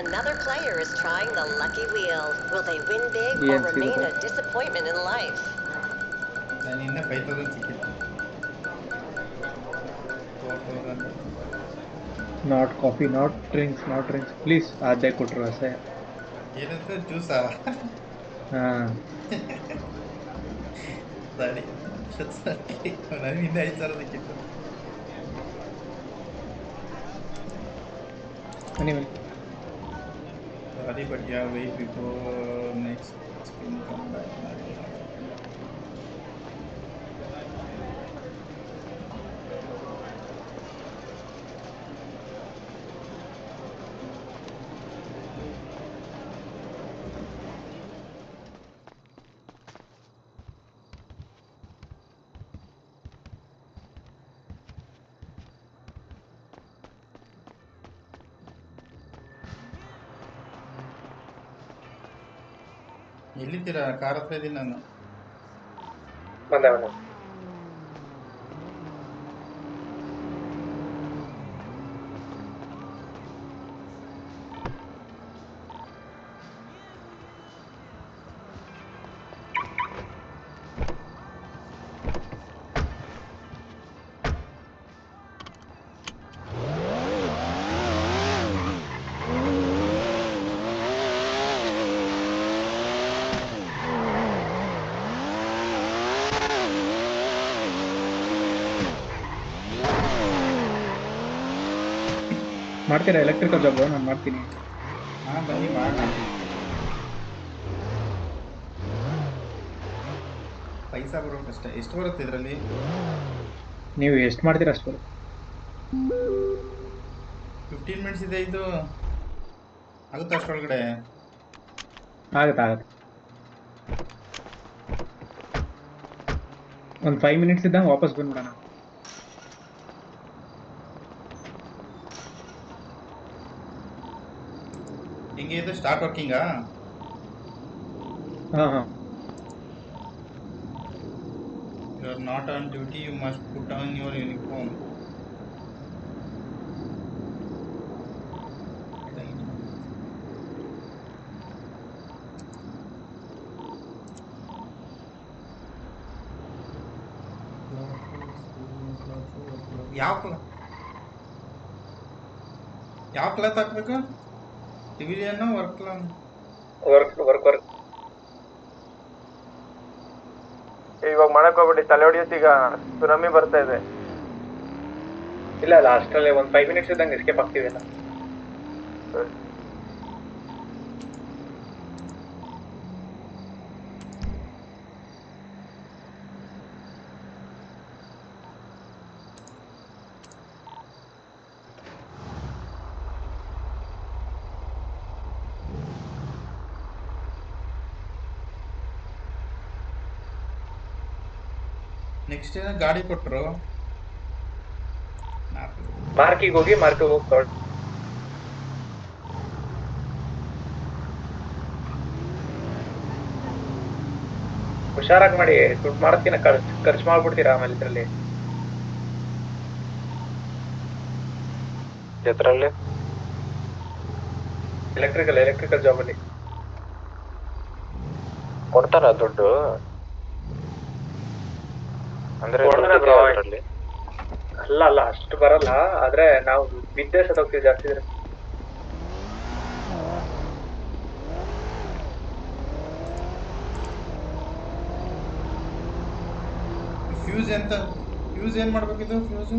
Another player is trying the lucky wheel. Will they win big or remain a disappointment in life? ನಾನು ನಿನ್ನೆ 5000 ಸಿಕ್ಕಿತ್ತು. 4000. Not coffee, not drinks please. ಅದೇ ಕೊಟ್ರು ಅಸೆ. ಏನಂತ ಜ್ಯೂಸಾ? ಸರಿ ನನಗೆ ಇನ್ನೂ 5000 ಸಿಕ್ಕಿತ್ತು. ಬನ್ನಿ. Sorry, but yeah, wait before next spin come back. ಎಲ್ಲಿದ್ದೀರಾ? ಕಾರ್ ಹತ್ರ ಇದ್ದೀನಿ ನಾನು. ಬಂದೆ ಬಂದೆ. ಮಾಡ್ತೀರಾ ಎಲೆಕ್ಟ್ರಿಕಲ್ ಜಾಬ್? ನಾನು ಮಾಡ್ತೀನಿ. ಹಾಂ ಬನ್ನಿ ಮಾಡೋಣ. ಪೈಸಾ ಬರೋಕಷ್ಟೇ. ಎಷ್ಟು ಬರುತ್ತೆ ಇದರಲ್ಲಿ? ನೀವು ಎಷ್ಟು ಮಾಡ್ತೀರಾ ಅಷ್ಟು ಬರುತ್ತೆ. 15 ಮಿನಿಟ್ಸ್ ಇದೆ ಇದು. ಆಗುತ್ತಾ ಅಷ್ಟರೊಳಗಡೆ? ಆಗತ್ತೆ. ಒಂದು 5 ಮಿನಿಟ್ಸ್ ಇದ್ದಂಗೆ ವಾಪಸ್ ಬಂದ್ಬಿಡೋಣ. ಹಿಂಗೆ ಇದು ಸ್ಟಾರ್ಟ್ ವರ್ಕಿಂಗಾ? ಹಾಂ. You are not on duty, you must put on your uniform. ಯಾವ ಕ್ಲಾತ್ ಹಾಕ್ಬೇಕು? ಸಿವಿಲಿಯನ್ ವರ್ಕ್ ಇವಾಗ ಮಾಡಕ್ ಹೋಗ್ಬಿಡಿ, ತಲೆ ಹೊಡಿಯುತ್ತೆ. ಈಗ ಸುನಾಮಿ ಬರ್ತಾ ಇದೆ. ಇಲ್ಲ ಅಷ್ಟರಲ್ಲಿ ಒಂದು 5 ಮಿನಿಟ್ಸ್ ಇದ್ದಂಗೆ ಎಸ್ಕೇಪ್ ಆಗ್ತಿದೆಲ್ಲ. ನೆಕ್ಸ್ಟ್ ಏನೋ ಗಾಡಿ ಕೊಟ್ಟರು. ಮಾರ್ಕಿಗೆ ಹೋಗಿ ತೊಗೊಳ್ಳಿ. ಹುಷಾರಾಗಿ ಮಾಡಿ, ದುಡ್ಡು ಮಾಡೋದಕ್ಕಿಂತ ಖರ್ಚು ಮಾಡ್ಬಿಡ್ತೀರಾ ಆಮೇಲೆ ಇದರಲ್ಲಿ. ಎದ್ರಲ್ಲಿ ಎಲೆಕ್ಟ್ರಿಕಲ್ ಜಾಬಲ್ಲಿ ಕೊಡ್ತಾರ ದುಡ್ಡು? ಅಂದ್ರೆ ಅಲ್ಲ ಅಷ್ಟು ಬರಲ್ಲ. ಆದ್ರೆ ನಾವು ವಿದೇಶ ಹೋಗ್ತೀವಿ ಜಾಸ್ತಿ ಇದ್ರೆ. ಫ್ಯೂಸ್ ಏನ್ ಮಾಡ್ಬೇಕಿದು? Fuse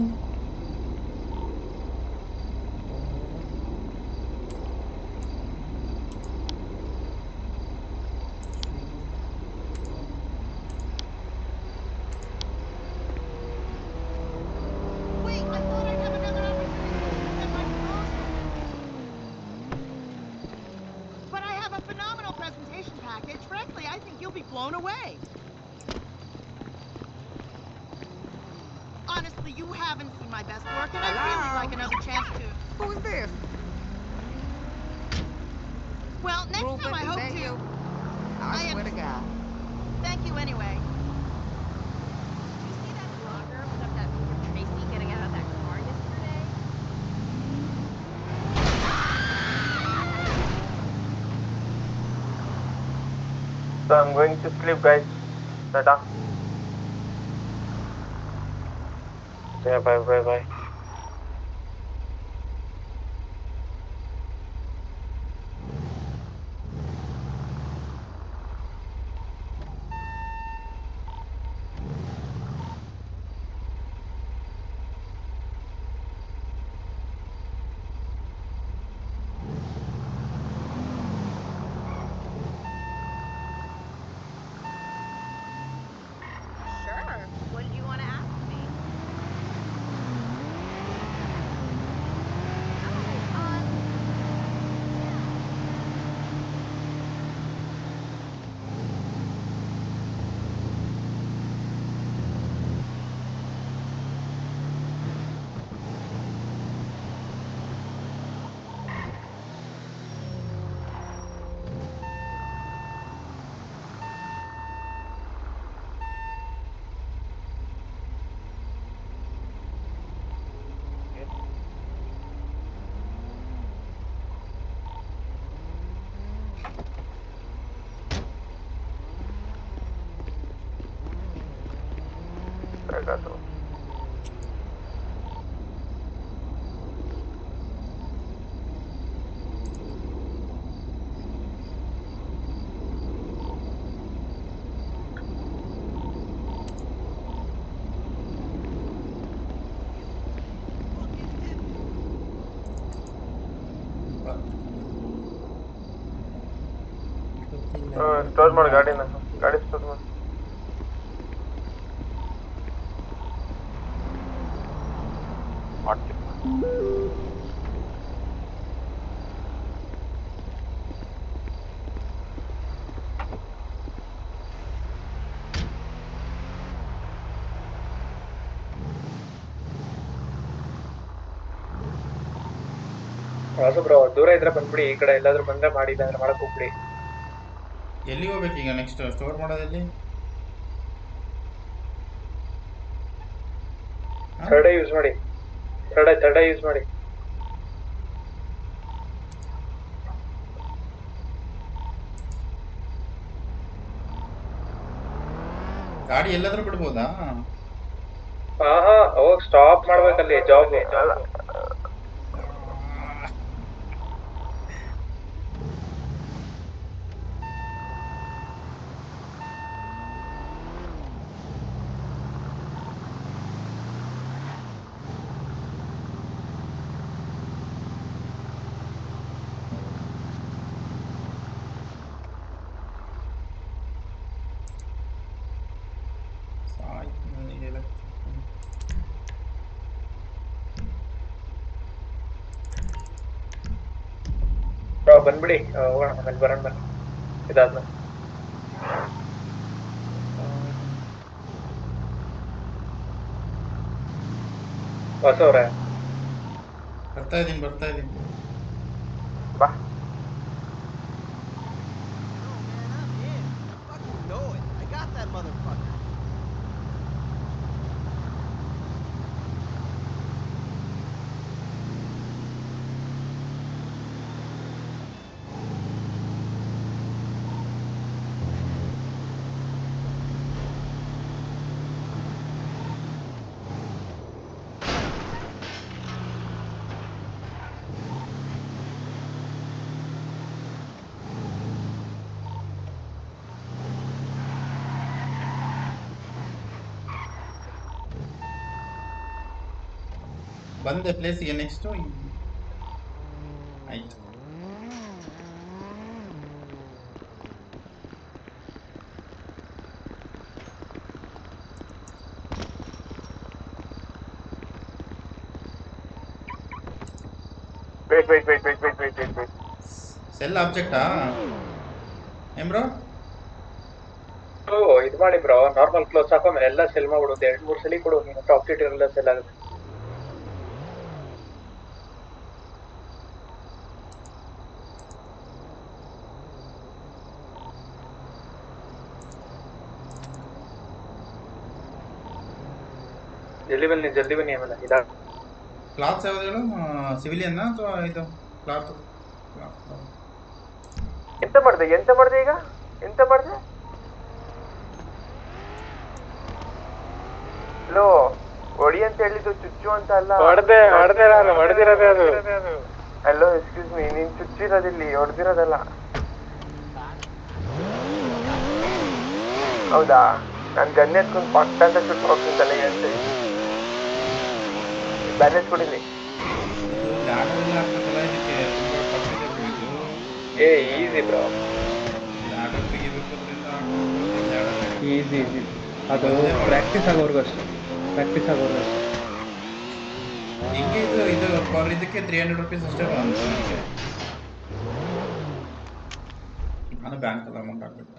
So I'm going to sleep, guys. Tata. Yeah, bye. Store ಮಾಡು ಗಾಡಿನ, ಗಾಡಿ ಸ್ಟೋರ್ ಮಾಡು. ವಾಸು ಬ್ರೋ ದೂರ ಇದ್ರೆ ಬಂದ್ಬಿಡಿ, ಈ ಕಡೆ ಎಲ್ಲಾದ್ರೂ ಬಂದ್ರೆ ಮಾಡಿ, ಇಲ್ಲಾಂದ್ರೆ ಮಾಡಕ್ ಹೋಗ್ಬಿಡಿ. ಎಲ್ಲಿಗೆ ಹೋಗ್ಬೇಕು ಈಗ ನೆಕ್ಸ್ಟ್ ಸ್ಟೋರ್ ಮಾಡೋದಲ್ಲಿ? ಥರ್ಡ್ ಯೂಸ್ ಮಾಡಿ, ಥರ್ಡ್ ಯೂಸ್ ಮಾಡಿ. ಗಾಡಿ ಎಲ್ಲಾದ್ರೂ ಬಿಡ್ಬೋದಾ? ಹೋಗಿ ಸ್ಟಾಪ್ ಮಾಡ್ಬೇಕಲ್ಲಿ ಜಾಬ್. ಬಂದ್ಬಿಡಿ, ಹೋಗೋಣ ಆಮೇಲೆ ಬರೋಣ ಬನ್ನಿ ಇದಾದ್ಮೇಲೆ. ವಾಸು ಅವ್ರೆ ಬರ್ತಾ ಇದೀನಿ ಬಾ. ಬಂದೆ ಪ್ಲೇಸಿಗೆ ನೆಕ್ಸ್ಟು ಆಯ್ತು. ವೇಟ್. ಸೆಲ್ ಆಬ್ಜೆಕ್ಟಾ ಏನ್ ಬ್ರೋ? ಇದು ಮಾಡಿ ಬ್ರೋ, ನಾರ್ಮಲ್ ಕ್ಲೋಸ್ ಹಾಕೊಂಡ್ಮೇಲೆ ಎಲ್ಲ ಸೆಲ್ ಮಾಡ್ಬಿಡು, 2-3 ಸಲ ಕೊಡು, ನೀನು ಟಾಪ್ಲೇಟ್ ಇರಲ್ಲ ಸೆಲ್ ಆಗುತ್ತೆ. ಜಲ್ದಿ ಬನ್ನಿ ಆಮೇಲೆ ಇದಾ. ಕ್ಲಾತ್ಸ್ ಯಾವ್ದು ಹೇಳು? ಸಿವಿಲಿಯನ್ನ ಅಥವಾ ಇದು ಕ್ಲಾತ್? ಎಂತ ಮಾಡ್ದೆ ಈಗ? ಎಂತ ಮಾಡ್ದೆ? ಲೋ ಹೊಡಿ ಅಂತ ಹೇಳಿದ್ದು, ಚುಚ್ಚು ಅಂತ ಅಲ್ಲ. ಹೊಡೆದಿರೋದೇ ಅದು. ಹಲೋ ಎಕ್ಸ್ಕ್ಯೂಸ್ ಮೀ, ನೀನ್ ಚುಚ್ಚಿರೋದಿಲ್ಲಿ, ಹೊಡೆದಿರೋದಲ್ಲ. ಹೌದಾ? ನಾನು ಗನ್ ಎತ್ಕೊಂಡು ಪಟ್ಟ ಅಂತ ಚುಟ್ಟು ಹೋಗ್ತೀನಿ ತಲೆಗೆ ಅಂತ. ಬ್ಯಾಲೆನ್ಸ್ ಕೊಡಿಲಿ. ಈಸಿ ಬ್ರೋ, ಈಸಿ ಅದು ಪ್ರಾಕ್ಟೀಸ್ ಆಗೋರ್ಗು ಅಷ್ಟೇ. ಹಿಂಗೆ ಇದು ಪರ್ ಇದಕ್ಕೆ 300 rupees ಅಷ್ಟೇ ಬಂತು ನನಗೆ. ನಾನು ಬ್ಯಾಂಕಲ್ಲಿ ಅಮೌಂಟ್ ಹಾಕ್ಬೇಕು.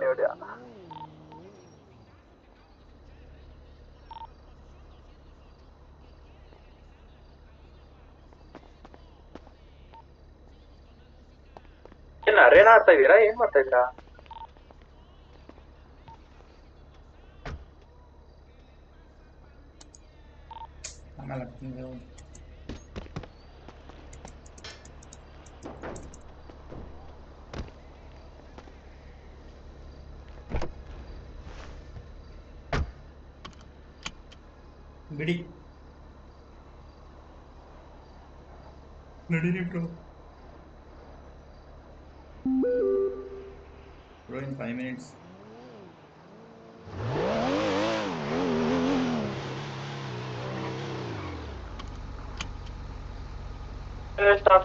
ಬಡಿ. ಏನ್ ಅರೇನಾ ಆಡ್ತಾ ಇದೀರಾ? ಏನ್ ಮಾಡ್ತಾ ಇದ್ದೀರಾ? ಬಿಡಿ ನಡೀರಿ bro in 5 minutes. Stop.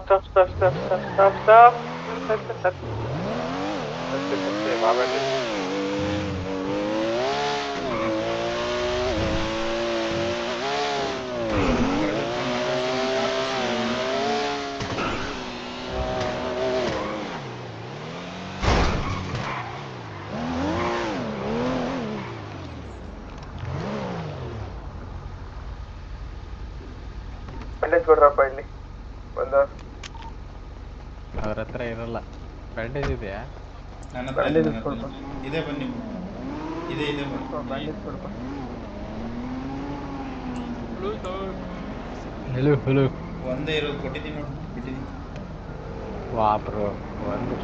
Bandage ಕೊಡ್ರಪ್ಪ ಇಲ್ಲಿ ಒಂದು. ಅವ್ರ ಹತ್ರ ಇರಲ್ಲ. ಬ್ಯಾಂಡೇಜ್ ಇದೆಯಾ? ನನ್ನ ಹತ್ರ ಇದೆ ಬನ್ನಿ. ಇದೆ ಬ್ಯಾಂಡೇಜ್ ಕೊಡಪ್ಪ. ಹಲೋ ಒಂದೇ ಇರೋದು ಕೊಟ್ಟಿದ್ದೀನಿ ನೋಡಿ ಬಿಟ್ಟಿದ್ದೀನಿ. ವಾ ಬ್ರೋ ಒಂದು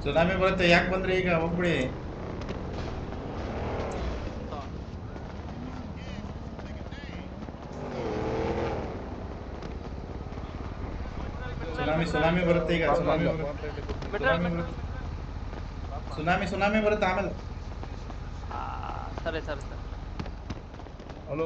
ಸುನಾಮಿ ಬರುತ್ತೆ ಯಾಕೆ ಬಂದ್ರೆ ಈಗ ಹೋಗ್ಬಿಡಿ. ಸುನಾಮಿ ಬರುತ್ತೆ ಈಗ. ಸುನಾಮಿ ಬರುತ್ತೆ ಆಮೇಲೆ. ಸರಿ ಹಲೋ